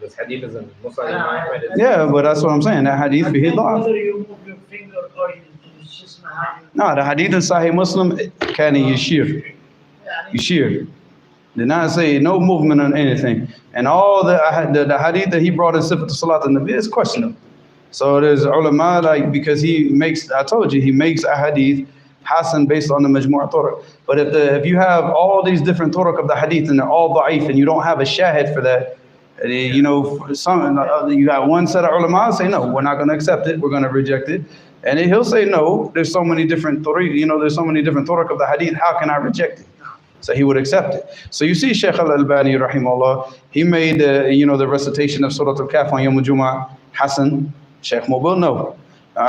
This hadith is in Muslim Imam Ahmed. yeah, but that's what I'm saying. That hadith fihi ضعف. Whether you move your finger or you just No, the hadith in Sahih Muslim كان يشير. Yashir. Did not say no movement on anything. And all the hadith that he brought in Sifat Salat al-Nabi is questionable. So there's ulama, like, because he makes, I told you, he makes a hadith hasan based on the majmu' turuq. But if you have all these different turuq of the hadith and they're all da'if and you don't have a shahid for that, you know, you got one set of ulama say, no, we're not going to accept it, we're going to reject it. And then he'll say, no, there's so many different turuq, you know, there's so many different turuq of the hadith, how can I reject it? So he would accept it. So you see Shaykh al-Albani rahimahullah, he made you know, the recitation of Surah Al-Kahf on Yawm al-Jum'ah, Hasan. Shaykh Mubil, no.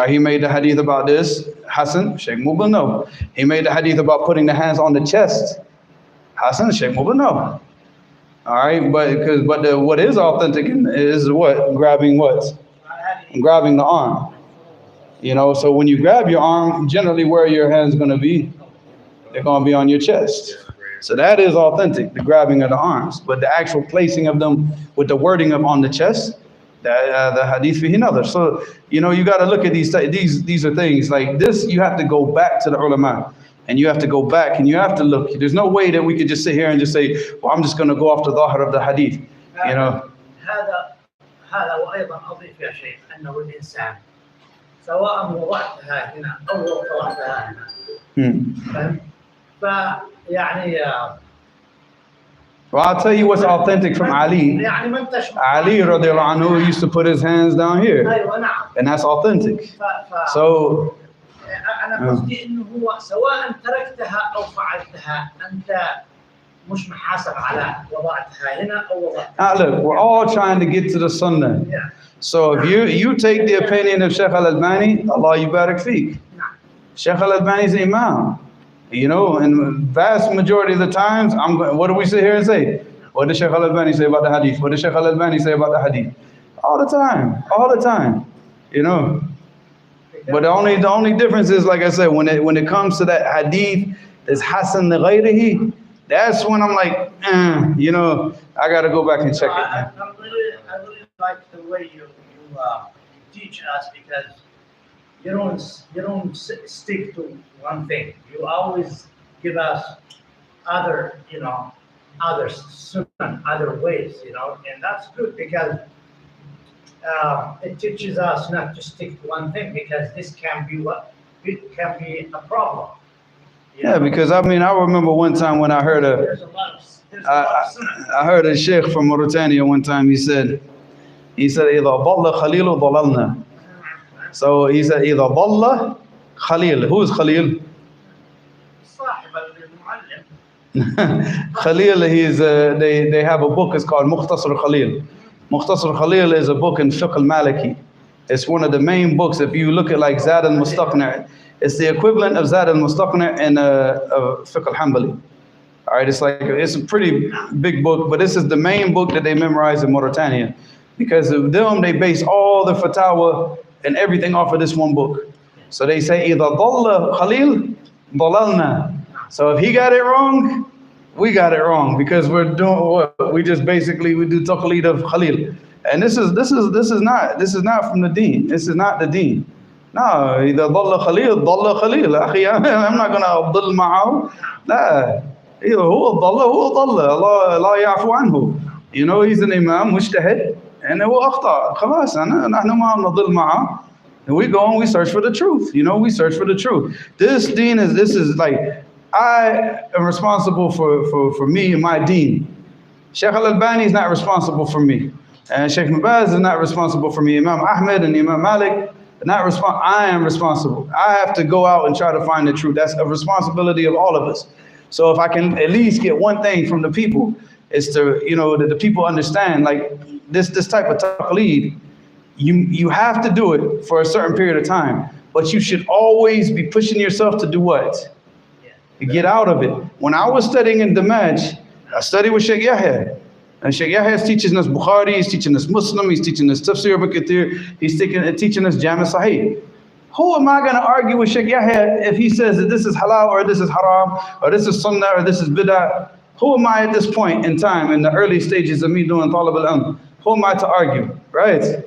He made the hadith about this, Hasan. Shaykh Mubil, no. He made the hadith about putting the hands on the chest, Hasan. Shaykh Mubil, no. All right, but what is authentic is what? Grabbing what? Grabbing the arm. You know, so when you grab your arm, generally where are your hands going to be? They're going to be on your chest. So that is authentic, the grabbing of the arms. But the actual placing of them with the wording of on the chest, the hadith fihi nadar. So, you know, you got to look at these are things like this. You have to go back to the ulama, and you have to go back and you have to look. There's no way that we could just sit here and just say, well, I'm just going to go off the dhahir of the hadith, you know. هذا وأيضا أضيف يا شيخ أنه الإنسان سواء وضعتها هنا أو وضعتها هنا. فيعني Well, I'll tell you what's authentic from Ali. Ali radiallahu anhu used to put his hands down here. And that's authentic. So, أنا قصدي إنه هو سواء تركتها أو فعلتها أنت مش محاسب على وضعتها هنا أو وضعتها. Now look, we're all trying to get to the Sunnah. Yeah. So if you take the opinion of Shaykh al-Albani, Allah yubarak feek. Shaykh al-Albani is Imam. You know, and vast majority of the times, what do we sit here and say? What does Shaykh al-Albani say about the hadith? What does Shaykh al-Albani say about the hadith? All the time, you know. But the only difference is, like I said, when it comes to that hadith, is Hasan li ghayrihi, that's when I'm like, you know, I got to go back and check it. I really like the way you teach us, because you don't stick to one thing. You always give us other, you know, other sunnah, other ways, you know, and that's good, because it teaches us not to stick to one thing, because this can be a problem. Yeah, because I mean, I remember one time when I heard I heard a sheikh from Mauritania one time. He said, إذا ضل خليل ضللنا. So he said, إذا ضل خليل. Who is Khalil? Khalil, they have a book, it's called Mukhtasar Khalil. Mukhtasar Khalil is a book in Fiqh al-Maliki. It's one of the main books. If you look at like Zad al-Mustaqni', it's the equivalent of Zad al-Mustaqni' in Fiqh al-Hanbali. All right, it's a pretty big book, but this is the main book that they memorize in Mauritania. Because of them, they base all the fatwa and everything off of this one book. So they say, إِذَا ضَلَّ خَلِيل ضَلَلْنَا. So if he got it wrong, we got it wrong because we're doing what we just basically we do taqleed of Khalil, and this is not from the Deen. This is not the Deen. No, إذا ضل خليل ضل خليل. أخي, I'm not gonna ضل معه. لا, هو ضل هو ضل. الله لا يعفو عنه. You know, he's an imam مجتهد, and هو أخطأ. خلاص, نحن ما نضل معه. And we go and we search for the truth. You know, we search for the truth. This Deen is like, I am responsible for me and my Deen. Sheikh Al-Albani is not responsible for me. And Sheikh Mubaz is not responsible for me. Imam Ahmed and Imam Malik, I am responsible. I have to go out and try to find the truth. That's a responsibility of all of us. So if I can at least get one thing from the people, is to, you know, that the people understand, like this type of taqleed, you have to do it for a certain period of time, but you should always be pushing yourself to do what? To get out of it. When I was studying in Damaj, I studied with Sheikh Yahya. And Sheikh Yahya is teaching us Bukhari, he's teaching us Muslim, he's teaching us Tafsir al-Kathir, he's teaching us Jami Sahih. Who am I going to argue with Sheikh Yahya if he says that this is halal or this is haram or this is sunnah or this is bid'ah? Who am I at this point in time, in the early stages of me doing talab al-ilm? Who am I to argue, right?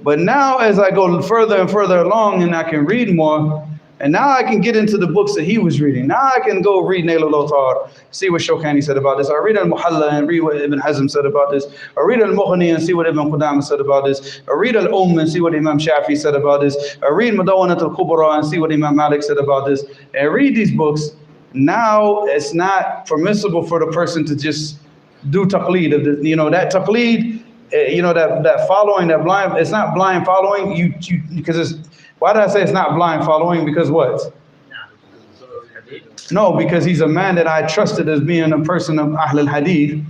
But now as I go further and further along and I can read more, and now I can get into the books that he was reading. Now I can go read Nail al-Awtar, see what Shawkani said about this. I read al-Muhalla and read what Ibn Hazm said about this. I read al-Mughni and see what Ibn Qudama said about this. I read al-and see what Imam Shafi said about this. I read Madawanat al-Kubra and see what Imam Malik said about this. And I read these books. Now it's not permissible for the person to just do taqleed of the, you know, that taqleed, you know, that following, that blind, it's not blind following, because it's, why did I say it's not blind following? Because what? No, because he's a man that I trusted as being a person of Ahl al-Hadith.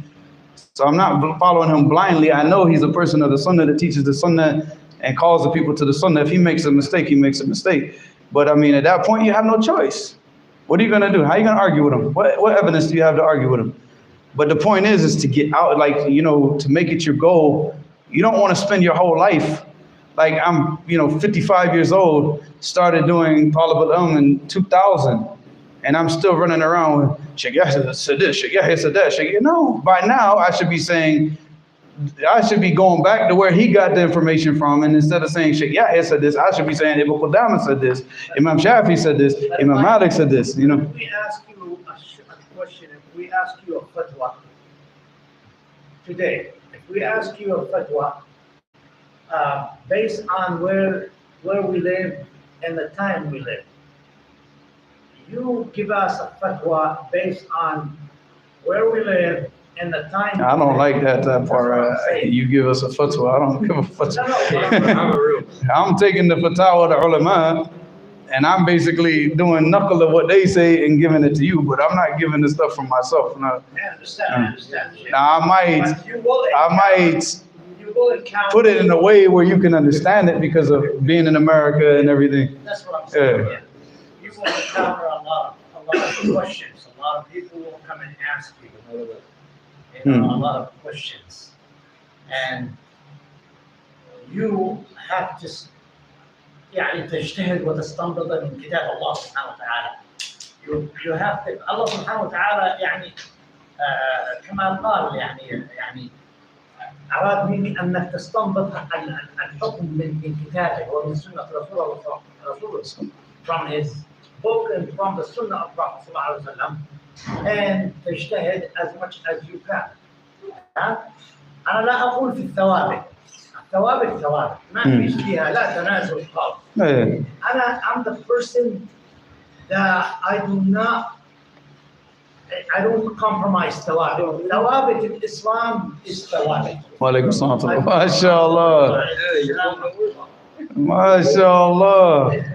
So I'm not following him blindly. I know he's a person of the Sunnah that teaches the Sunnah and calls the people to the Sunnah. If he makes a mistake, he makes a mistake. But I mean, at that point, you have no choice. What are you going to do? How are you going to argue with him? What evidence do you have to argue with him? But the point is to get out, like, you know, to make it your goal. You don't want to spend your whole life. Like I'm, you know, 55 years old, started doing Talib al-Ilm in 2000, and I'm still running around with Sheikh Yahya said this, Sheikh Yahya said that, Sheikh. No, by now I should be saying, I should be going back to where he got the information from, and instead of saying Sheikh Yahya said this, I should be saying Ibn Qudama said this, Imam Shafi said this, Imam Malik said this, you know. If we ask you a question, if we ask you a fatwa today, if we ask you a fatwa, based on where we live and the time we live, you give us a fatwa based on where we live and the time. I don't like that part. You give us a fatwa. I don't give a fatwa. I'm taking the fatwa of the ulama, and I'm basically doing knuckle of what they say and giving it to you, but I'm not giving the stuff from myself. No. I understand. Now I might put it in a way where you can understand it because of being in America and everything. That's what I'm saying. Yeah. You will encounter a lot of questions. A lot of people will come and ask you, a lot of questions, and you have to يعني تجتهد وتستنبط من كتاب الله سبحانه وتعالى. You have to, Allah سبحانه وتعالى يعني كما قال يعني أراد مني أنك تستنبط الحكم من كتابه ومن سنة رسوله from his book and from the Sunnah of Prophet صلى الله عليه وسلم, and تجتهد as much as you can. أنا لا أقول في الثوابت ثوابت ما فيش فيها لا تنازل خالص. I'm the person that I don't compromise ثوابت. ثوابت الإسلام is ثوابت. وعليكم السلام ورحمة الله. ما شاء الله. ما شاء الله.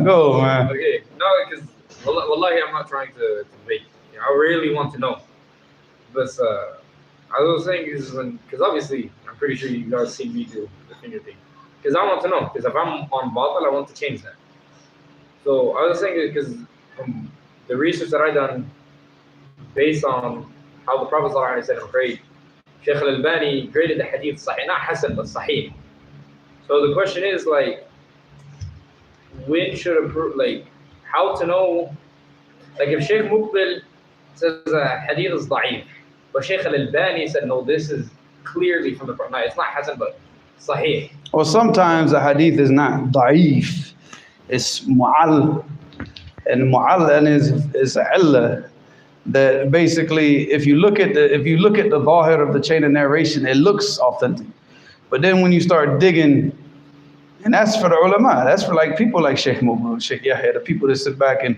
Go, man. Okay, no, because wallahi, I'm not trying to make. You know, I really want to know. But I was saying is because obviously I'm pretty sure you guys see me do the finger thing. Because I want to know. Because if I'm on batal, I want to change that. So I was saying because from the research that I done, based on how the Prophet ﷺ prayed, Sheikh Al-Albani graded the hadith sahih, not hasan but sahih. So the question is like, which should approve, like how to know, like if Sheikh Muqbil says a hadith is da'if, but Sheikh Al-Albani said no, this is clearly from the Prophet. No, it's not Hasan, but Sahih. Or sometimes a hadith is not da'if, it's mu'all. And mu'all is illa. That basically, if you look at the zahir of the chain of narration, it looks authentic. But then when you start digging, and that's for the ulama, that's for like people like Sheikh Muqbil, Sheikh Yahya, the people that sit back and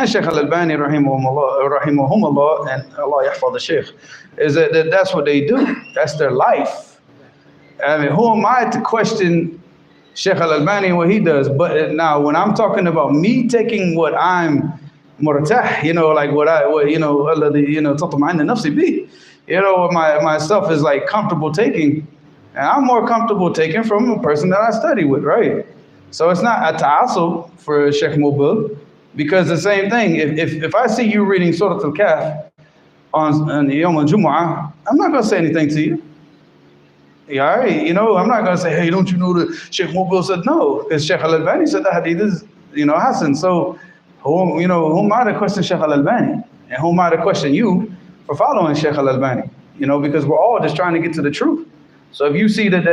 Sheikh Al-Albani rahimahumullah, and Allah yahfaz the Sheikh, is that's what they do. That's their life. I mean, who am I to question Sheikh Al-Albani and what he does? But now when I'm talking about me taking what I'm murtah, like what tatma'inna nafsi bi, what myself is like comfortable taking. And I'm more comfortable taking from a person that I study with, right? So it's not a ta'asub for Sheikh Muqbil, because the same thing, if I see you reading Surah Al-Kahf on Yom al-Jumu'ah, I'm not going to say anything to you. Yeah, all right, I'm not going to say, hey, don't you know that Sheikh Muqbil said no? Because Sheikh Al-Albani said the hadith is, Hasan. So, who am I to question Sheikh Al-Albani? And who am I to question you for following Sheikh Al-Albani? Because we're all just trying to get to the truth. So if you see that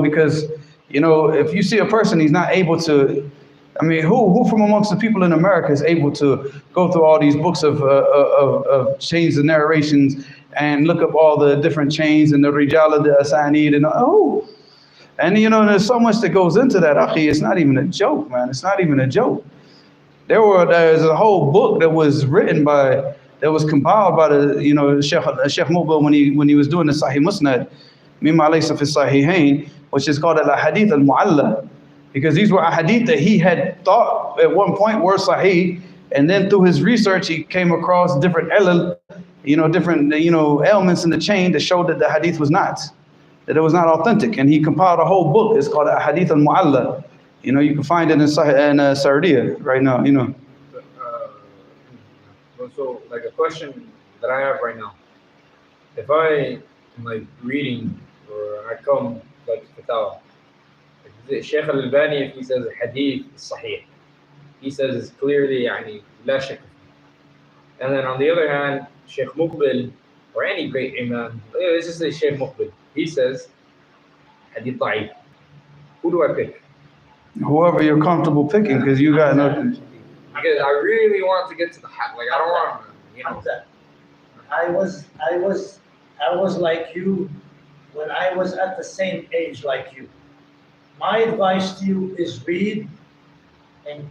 because if you see a person, he's not able to, I mean, who from amongst the people in America is able to go through all these books of chains of narrations and look up all the different chains and the rijal, the asanid, and there's so much that goes into that, akhi. It's not even a joke, man. It's not even a joke. There's a whole book that was compiled by the Sheikh Muqbil when he was doing the Sahih Musnad, mimma laysa fi sahihain, which is called al-hadith al-mu'alla, because these were hadith that he had thought at one point were sahih, and then through his research he came across different different elements in the chain that showed that the hadith was not, that it was not authentic, and he compiled a whole book. It's called al-hadith al-mu'alla. You can find it in Sardiya right now. So like a question that I have right now, if I am like reading or I come like fatawa, Sheikh Al-Albani, if he says hadith is sahih, he says it's clearly la shak. And then on the other hand, Sheikh Muqbil or any great imam, let's just say Sheikh Muqbil, he says hadith da'if. Who do I pick? Whoever you're comfortable picking, because you got nothing. Because I really want to get to the like I don't want to, I was like you when I was at the same age like you. My advice to you is read and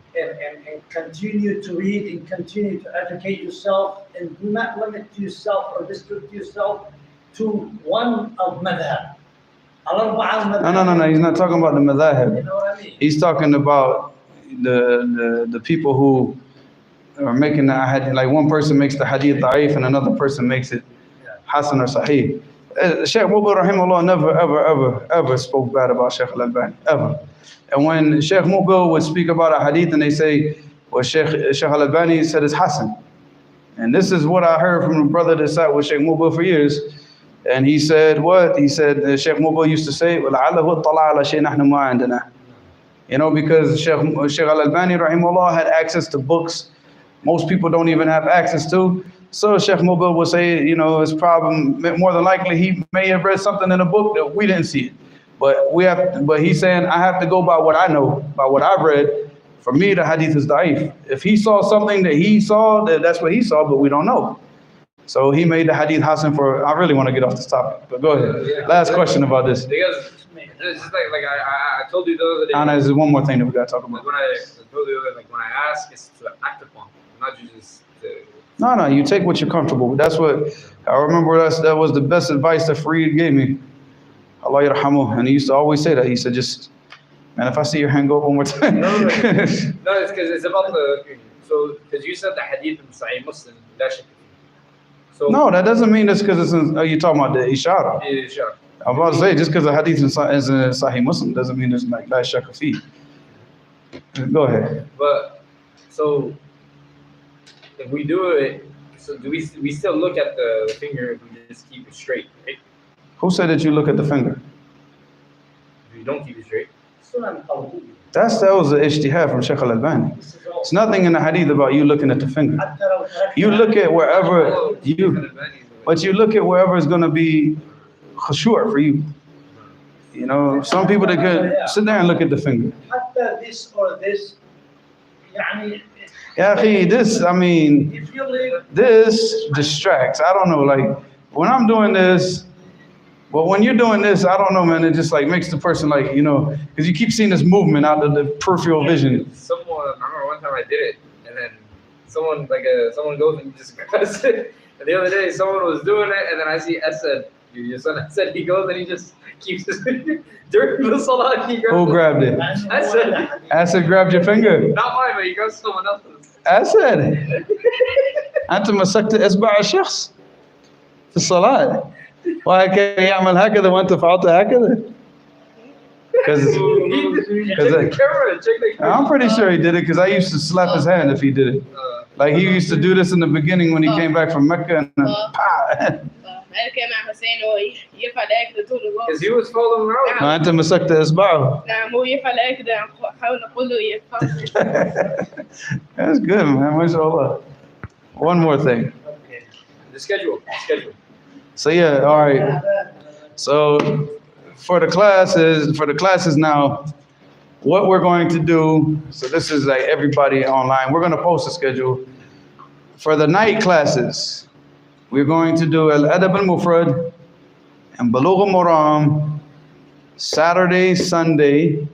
continue to read and continue to educate yourself, and do not limit yourself or restrict yourself to one of madhab. No. He's not talking about the madhahib. You know what I mean? He's talking about the people who are making the hadith. Like one person makes the hadith da'if and another person makes it hasan or sahih. Sheikh Muqbil rahimahullah never ever spoke bad about Sheikh Al-Albani, ever. And when Sheikh Muqbil would speak about a hadith and they say, well, Sheikh Al-Albani said it's hasan. And this is what I heard from the brother that sat with Sheikh Muqbil for years. And he said what? He said Sheikh Muqbil used to say, because Sheikh Al-Albani rahimahullah had access to books most people don't even have access to. So Sheikh Muqbil will say, his problem, more than likely he may have read something in a book that we didn't see it. But he's saying, I have to go by what I know, by what I've read. For me, the hadith is da'if. If he saw something that he saw, that's what he saw, but we don't know. So he made the hadith hasan for, I really want to get off this topic, but go ahead. Last question about this. Because it's just like I told you the other day. Anna, there's one more thing that we got to talk about. When I told you, when I ask, it's to act upon, not just No, you take what you're comfortable with. That's what, I remember that was the best advice that Fareed gave me. Allah yarhamu. And he used to always say that. He said, just, man, if I see your hand go up one more time. No, it's because it's about because you said the hadith in Sahih Muslim, so no, that doesn't mean that's because you're talking about the ishara. Yeah, sure. I'm about to say, just because the hadith is in Sahih Muslim doesn't mean there's like la shakka fi. Go ahead. But, so, if we do it, so do we still look at the finger if we just keep it straight, right? Who said that you look at the finger? If you don't keep it straight. That was the ijtihad from Shaykh al-Albani. It's nothing in the hadith about you looking at the finger. You look at wherever but you look at wherever is going to be khushu' for you. You know, some people that could sit there and look at the finger. حتى this or this يعني Yeah, this, I mean, if you live this distracts. I don't know, like, when I'm doing this, well, when you're doing this, I don't know, man, it just like makes the person like, you know, because you keep seeing this movement out of the peripheral vision. Someone, I remember one time I did it, and then someone goes and just grabs it. And the other day, someone was doing it, and then I see Asad, your son Asad, he goes and he just keeps his during the salah. Who grabbed it? Asad. Asad grabbed your finger. Not mine, but he grabs someone else's. أسد أنت مسكت إصبع الشخص في الصلاة وهكذا يعمل هكذا وأنت فعلت هكذا. Check the camera, check the camera. I'm pretty sure he did it because I used to slap his hand if he did it. Like he used to do this in the beginning when he came back from Mecca and then, pa. Because he was following around. وأنت مسكت إصبعه. That's good, man. MashaAllah. One more thing. Okay. The schedule. So yeah, all right. So for the classes now, what we're going to do, so this is like everybody online, we're going to post a schedule. For the night classes, we're going to do Adab al-Mufrad and Bulugh al-Maram, Saturday, Sunday,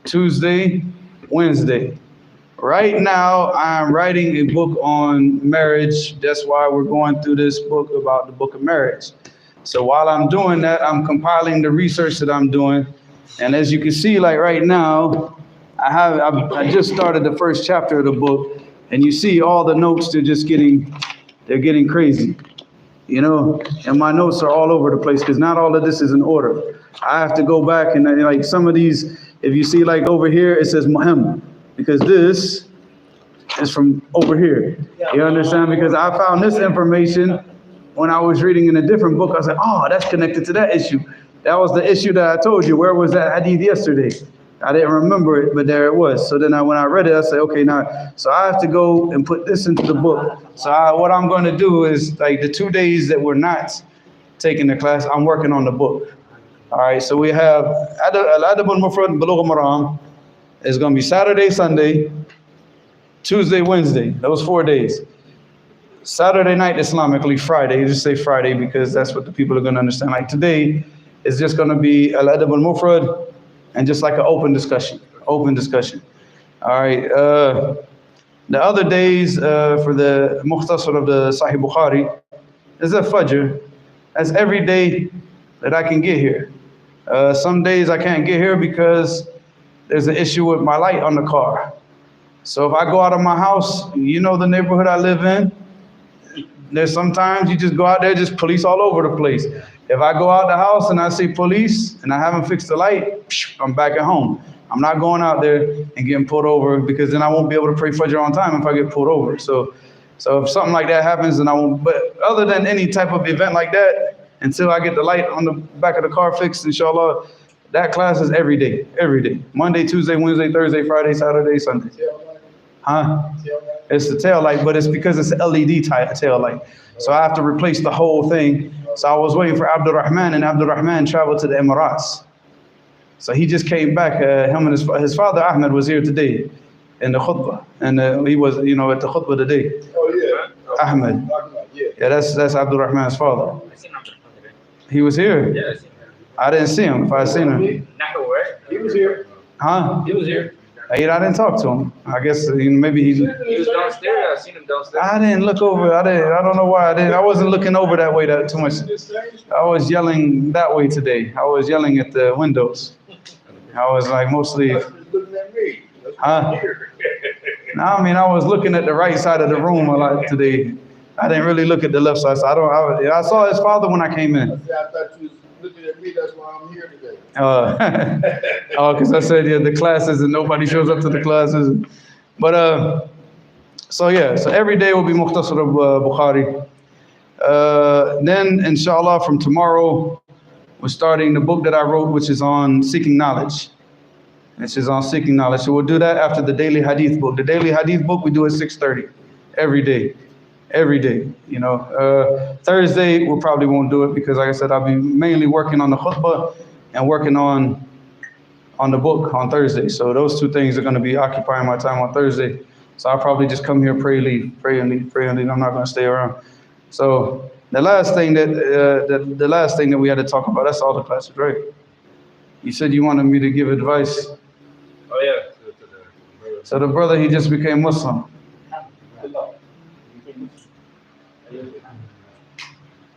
Tuesday, Wednesday. Right now, I'm writing a book on marriage. That's why we're going through this book about the book of marriage. So while I'm doing that, I'm compiling the research that I'm doing. And as you can see, like right now, I just started the first chapter of the book, and you see all the notes, they're getting crazy, you know, and my notes are all over the place because not all of this is in order. I have to go back and like some of these, if you see like over here, it says Muhammad, because this is from over here. You understand? Because I found this information when I was reading in a different book. I said, oh, that's connected to that issue. That was the issue that I told you. Where was that hadith yesterday? I didn't remember it, but there it was. So then when I read it, I said, okay, now, so I have to go and put this into the book. So what I'm going to do is like the 2 days that we're not taking the class, I'm working on the book. All right, so we have Adab al-Mufrad and Bulugh al-Maram. It's going to be Saturday, Sunday, Tuesday, Wednesday. Those 4 days. Saturday night, Islamically, Friday. You just say Friday because that's what the people are going to understand. Like today, it's just going to be Adab al-Mufrad and just like an open discussion. All right. The other days for the Mukhtasar of the Sahih Bukhari is a Fajr. That's every day that I can get here. Some days I can't get here because there's an issue with my light on the car. So if I go out of my house, you know the neighborhood I live in, there's sometimes you just go out there, just police all over the place. If I go out the house and I see police and I haven't fixed the light, I'm back at home. I'm not going out there and getting pulled over because then I won't be able to pray Fajr on time if I get pulled over. So if something like that happens, then I won't. But other than any type of event like that, until I get the light on the back of the car fixed, inshallah, that class is every day. Monday, Tuesday, Wednesday, Thursday, Friday, Saturday, Sunday. Huh? It's the tail light, but it's because it's an LED tail light. So I have to replace the whole thing. So I was waiting for Abdul Rahman, and Abdul Rahman traveled to the Emirates. So he just came back. Him and his father Ahmed was here today in the khutbah, and he was, at the khutbah today. Oh yeah, Ahmed. Yeah, that's Abdul Rahman's father. I seen him today. He was here. Yeah, I seen him. I didn't see him. If I seen him, he was here. huh? He was here. I didn't talk to him. I guess maybe he. He was downstairs. I seen him downstairs. I didn't look over. I don't know why. I wasn't looking over that way too much. I was yelling that way today. I was yelling at the windows. I was like mostly. Looking at me. Huh? No, I mean I was looking at the right side of the room a lot today. I didn't really look at the left side. So I saw his father when I came in. I thought you was looking at me. That's why I'm here today. Because I said the classes and nobody shows up to the classes. But so every day will be Mukhtasar of Bukhari. Then inshallah from tomorrow we're starting the book that I wrote, which is on seeking knowledge. which is on seeking knowledge. So we'll do that after the daily hadith book. The daily hadith book we do at 6:30 every day. Every day, Thursday we probably won't do it because, like I said, I'll be mainly working on the khutbah and working on the book on Thursday. So those two things are going to be occupying my time on Thursday. So I'll probably just come here, pray, leave, pray and leave, pray and leave. I'm not going to stay around. So the last thing that we had to talk about, that's all the classes, right? You said you wanted me to give advice. Oh yeah. So the brother, he just became Muslim.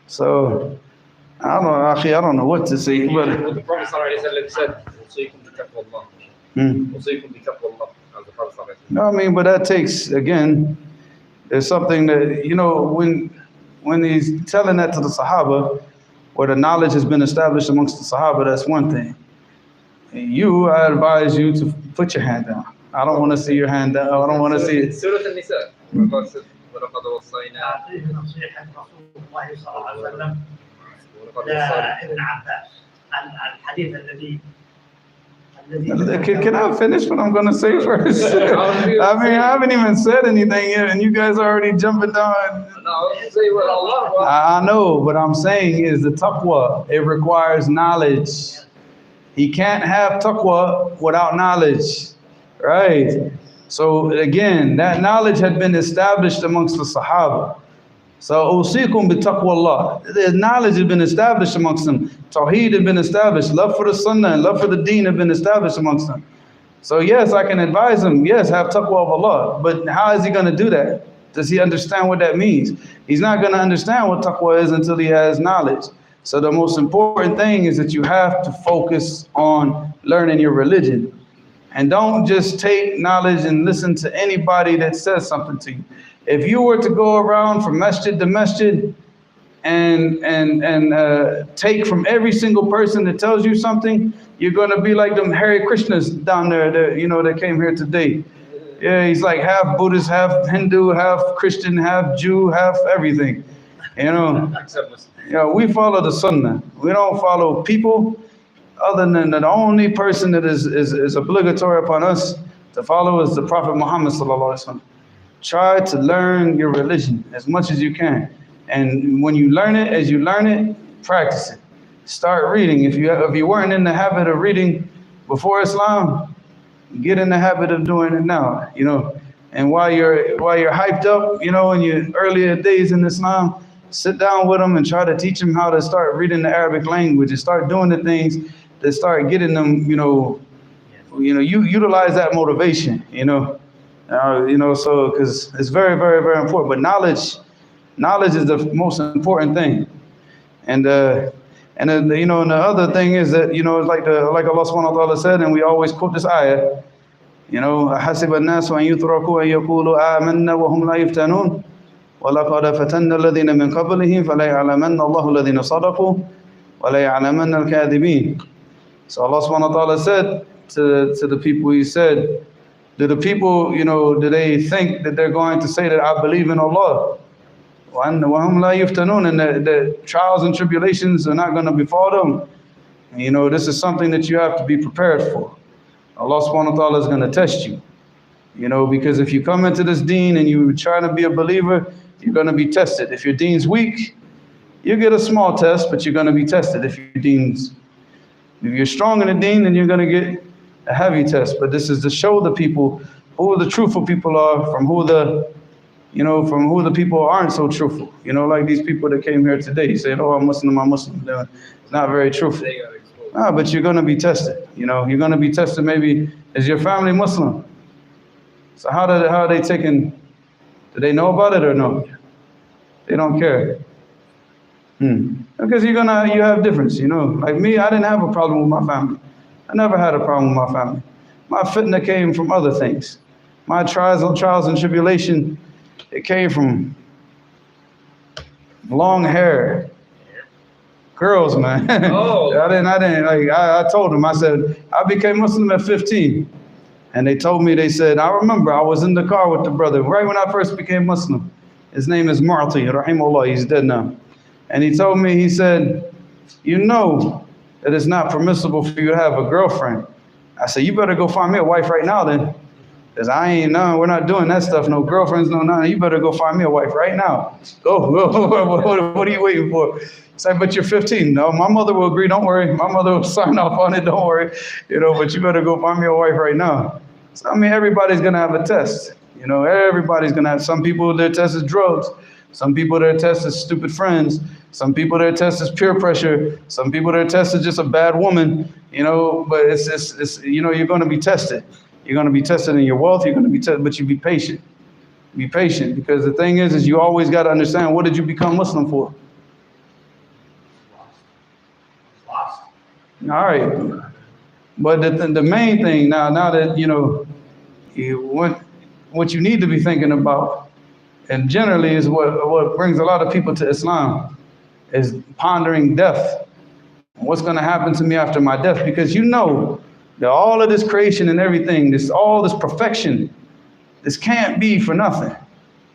So I don't know what to say, but What the Prophet said, "Usikum bi taqwallah." Usikum bi taqwallah, as the Prophet said. no, I mean, but that takes, again, there's something that, when he's telling that to the Sahaba, where the knowledge has been established amongst the Sahaba, that's one thing. I advise you to put your hand down. I don't want to see your hand down. I don't want to see it. Surah An-Nisa. Allah said, وَلَقَدْ وَصَّيْنَا أعطيه نصيحة رسول الله صلى الله عليه وسلم ولقد وصينا لابن عباس الحديث الذي Can I finish what I'm going to say first? I mean, I haven't even said anything yet, and you guys are already jumping down. No, say what Allah. I know, but I'm saying is the taqwa. It requires knowledge. He can't have taqwa without knowledge, right? So again, that knowledge had been established amongst the Sahaba. So usikum bi taqwallah. The knowledge had been established amongst them. Tawheed had been established. Love for the Sunnah and love for the Deen had been established amongst them. So yes, I can advise him. Yes, have taqwa of Allah. But how is he going to do that? Does he understand what that means? He's not going to understand what taqwa is until he has knowledge. So the most important thing is that you have to focus on learning your religion. And don't just take knowledge and listen to anybody that says something to you. If you were to go around from masjid to masjid and take from every single person that tells you something, you're going to be like them Hare Krishnas down there that came here today. Yeah, he's like half Buddhist, half Hindu, half Christian, half Jew, half everything. We follow the Sunnah. We don't follow people. Other than the only person that is obligatory upon us to follow is the Prophet Muhammad sallallahu alaihi wasallam. Try to learn your religion as much as you can, and when you learn it, as you learn it, practice it. Start reading. If you weren't in the habit of reading before Islam, get in the habit of doing it now. And while you're hyped up, in your earlier days in Islam, sit down with them and try to teach them how to start reading the Arabic language and start doing the things that start getting them, you utilize that motivation, so because it's very, very, very important. But knowledge is the most important thing. And the other thing is that, it's like Allah subhanahu wa ta'ala said, and we always quote this ayah, حَسِبَ النَّاسُ أَن يُتْرَكُوا أَن يَقُولُوا آمَنَّا وَهُمْ لَا يُفْتَنُونَ وَلَقَدْ فَتَنَّ الَّذِينَ مِنْ قَبْلِهِمْ فَلَيَعْلَمَنَّ اللَّهُ الَّذِينَ صَدَقُوا وَلَيَعْلَمَنَّ الْكَاذِبِينَ. So Allah subhanahu wa ta'ala said to the people, he said, do the people, do they think that they're going to say that I believe in Allah? And the trials and tribulations are not going to befall them. This is something that you have to be prepared for. Allah subhanahu wa ta'ala is going to test you. Because if you come into this deen and you try to be a believer, you're going to be tested. If your deen's weak, you get a small test, but you're going to be tested. If you're strong in the deen, then you're going to get a heavy test. But this is to show the people who the truthful people are from who the people aren't so truthful. Like these people that came here today saying, oh, I'm Muslim. They're not very truthful. But you're going to be tested. You're going to be tested maybe, is your family Muslim? So how are they taking, do they know about it or no? They don't care. Because you have difference, Like me, I didn't have a problem with my family. I never had a problem with my family. My fitna came from other things. My trials and tribulation, it came from long hair. Girls, man. Oh. I told them, I said, I became Muslim at 15. And they said, I remember I was in the car with the brother right when I first became Muslim. His name is Mu'ti, rahimahullah, he's dead now. And he told me, he said, that it's not permissible for you to have a girlfriend I said, you better go find me a wife right now then. Because we're not doing that stuff. No girlfriends, no nothing. You better go find me a wife right now. Go. What are you waiting for? It's like, but you're 15. No, my mother will agree. Don't worry. My mother will sign off on it. Don't worry. But you better go find me a wife right now. So, everybody's going to have a test. Everybody's going to have, some people, their test is drugs. Some people, their test is stupid friends. Some people, their test is peer pressure. Some people, their test is just a bad woman. But it's you're going to be tested. You're going to be tested in your wealth. You're going to be tested, but you be patient. Be patient, because the thing is you always got to understand, what did you become Muslim for? Lost. All right. But the main thing now that, what you need to be thinking about, and generally is what brings a lot of people to Islam, is pondering death. What's going to happen to me after my death? Because that all of this creation and everything, all this perfection, this can't be for nothing.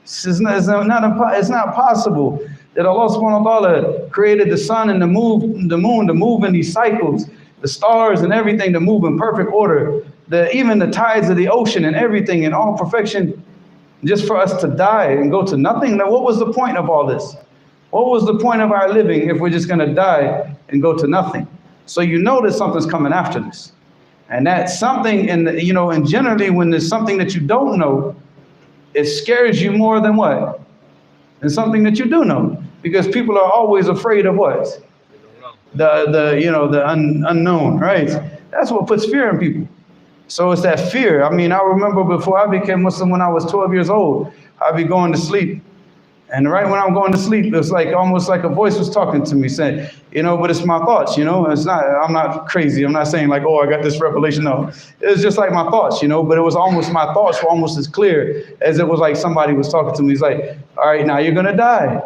It's not possible that Allah subhanahu wa ta'ala created the sun and the moon to move in these cycles, the stars and everything to move in perfect order, even the tides of the ocean and everything in all perfection, just for us to die and go to nothing. Now, what was the point of all this? What was the point of our living if we're just going to die and go to nothing? So that something's coming after this. And that's something, and generally when there's something that you don't know, it scares you more than what? Than something that you do know. Because people are always afraid of what? The unknown, right? That's what puts fear in people. So it's that fear. I remember before I became Muslim, when I was 12 years old, I'd be going to sleep. And right when I'm going to sleep, it's like almost like a voice was talking to me saying, but it's my thoughts, it's not, I'm not crazy. I'm not saying like, oh, I got this revelation. No, it was just like my thoughts, but it was almost, my thoughts were almost as clear as it was like somebody was talking to me. It's like, all right, now you're going to die.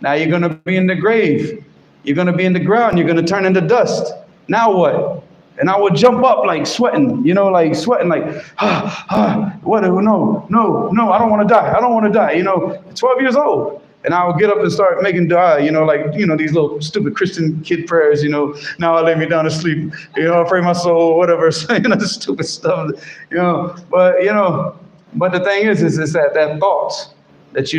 Now you're going to be in the grave. You're going to be in the ground. You're going to turn into dust. Now what? And I would jump up like sweating, like, what? No, I don't want to die. I don't want to die, 12 years old. And I would get up and start making dua, these little stupid Christian kid prayers, now I lay me down to sleep, I pray my soul, whatever, this stupid stuff, But the thing is that thought that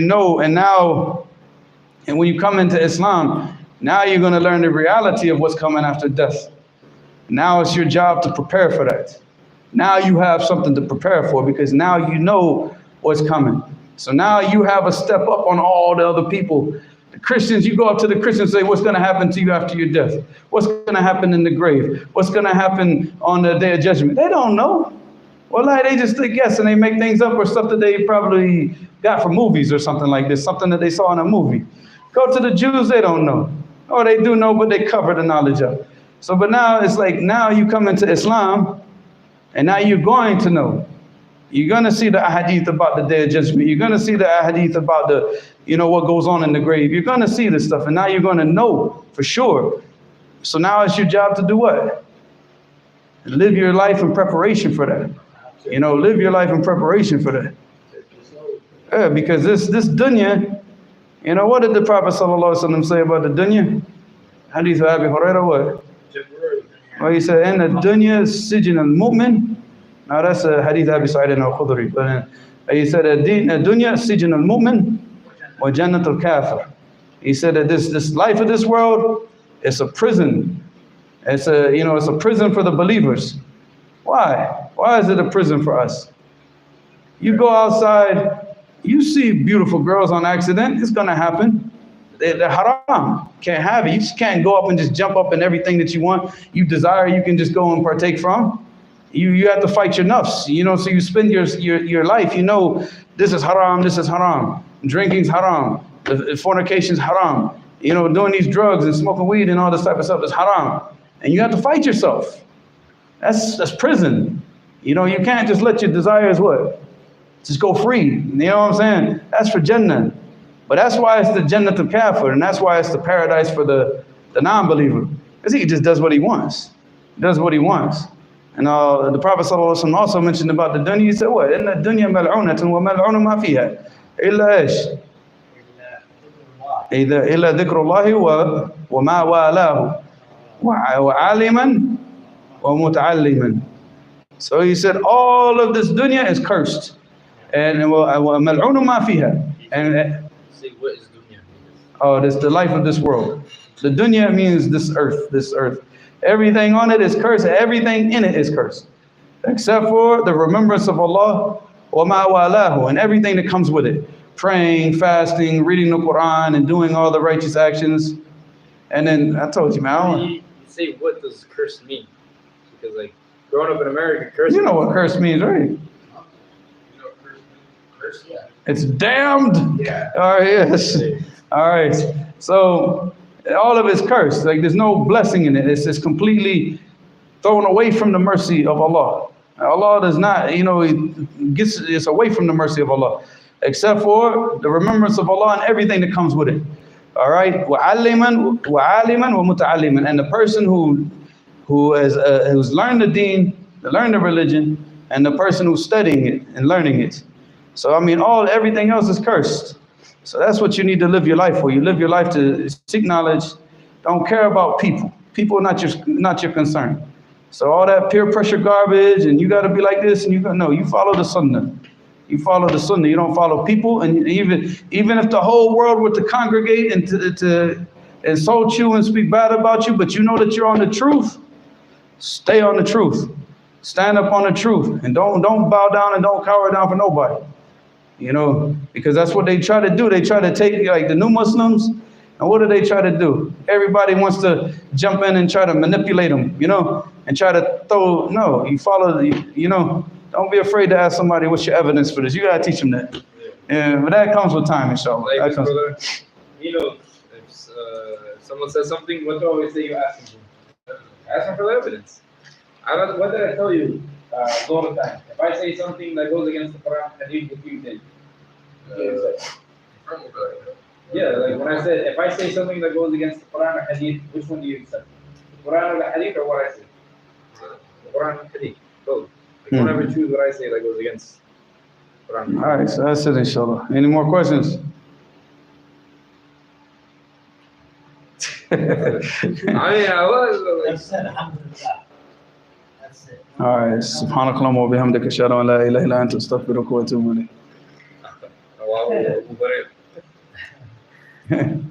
and when you come into Islam, now you're going to learn the reality of what's coming after death. Now it's your job to prepare for that. Now you have something to prepare for, because now you know what's coming. So now you have a step up on all the other people. The Christians, you go up to the Christians and say, what's going to happen to you after your death? What's going to happen in the grave? What's going to happen on the day of judgment? They don't know. Well, they just guess and they make things up, or stuff that they probably got from movies or something like this, something that they saw in a movie. Go to the Jews, they don't know. Or they do know, but they cover the knowledge up. So, but now it's like, now you come into Islam, and now you're going to know. You're going to see the ahadith about the day of judgment. You're going to see the ahadith about what goes on in the grave. You're going to see this stuff, and now you're going to know for sure. So now it's your job to do what? Live your life in preparation for that. Live your life in preparation for that. Yeah, because this dunya, what did the Prophet ﷺ say about the dunya? Hadith of Abi Hurairah, what? Well, he said, in the dunya sijin al-mu'min. Now that's a hadith of Abi Sa'id al-Khudri. But he said, dunya sijin al-mu'min wa jannat al-kafir. He said that this life of this world is a prison. It's a prison for the believers. Why? Why is it a prison for us? You go outside, you see beautiful girls on accident, it's going to happen. They're haram. Can't have it. You just can't go up and just jump up in everything that you want. You desire, you can just go and partake from. You have to fight your nafs, so you spend your life, this is haram, this is haram. Drinking's haram. Fornication's haram. Doing these drugs and smoking weed and all this type of stuff is haram. And you have to fight yourself. That's prison. You can't just let your desires what? Just go free. You know what I'm saying? That's for Jannah. But that's why it's the Jannat al-Kafir, and that's why it's the paradise for the non-believer. Because he just does what he wants. He does what he wants. And the Prophet ﷺ also mentioned about the dunya. He said, what? إِنَّ الدُّنْيَا مَلْعُونَةٌ وَمَلْعُونُ مَا فِيهَا إِلَّا إيش؟ إِلَّا ذِكْرُ اللَّهِ وَمَا وَالَاهُ وَعَالِمًا وَمُتَعَلِّمًا. So he said all of this dunya is cursed. And وَمَلْعُونُ مَا فِيهَا. And Say what is dunya? oh, this the life of this world. The dunya means this earth. Everything on it is cursed, everything in it is cursed. Except for the remembrance of Allah, وَمَا وَالَاهُ, and everything that comes with it. Praying, fasting, reading the Quran, and doing all the righteous actions. And then I told you, man, I don't- You say what does curse mean? Because like growing up in America, curse. you know what curse means, right? It's damned. Yeah. All right, yes. All right. So all of it's cursed. Like there's no blessing in it. It's just completely thrown away from the mercy of Allah. Allah does not, it's away from the mercy of Allah, except for the remembrance of Allah and everything that comes with it. All right. وَعَلِّمًا وَمُتَعَلِّمًا. And the person who's learned the deen, learned the religion, and the person who's studying it and learning it. So I mean, everything else is cursed. So that's what you need to live your life for. You live your life to seek knowledge. Don't care about people. People are not your concern. So all that peer pressure garbage, and you got to be like this, and you follow the Sunnah. You follow the Sunnah. You don't follow people. And even if the whole world were to congregate and to insult you and speak bad about you, but you know that you're on the truth, stay on the truth. Stand up on the truth, and don't bow down and don't cower down for nobody. Because that's what they try to do. They try to take like the new Muslims, and what do they try to do? Everybody wants to jump in and try to manipulate them, and try to you follow don't be afraid to ask somebody what's your evidence for this. You gotta teach them that. Yeah, but that comes with time, inshallah. Like this, brother, if someone says something, what do I always say you ask them for? Ask them for the evidence. What did I tell you all the time? If I say something that goes against the Quran, Hadith, what do you think? Yeah, like when I said, if I say something that goes against the Quran or Hadith, which one do you accept? The Quran or the Hadith, or what I say? The Quran and Hadith, both. Like don't ever choose what I say that goes against the Quran. All right, so that's it, inshallah. Any more questions? I mean, I was That's it, alhamdulillah. That's it. All right. Subhanakallahumma wa bihamdika ashhadu an la ilaha illa anta astaghfiruka wa atubu ilayk. like, wow,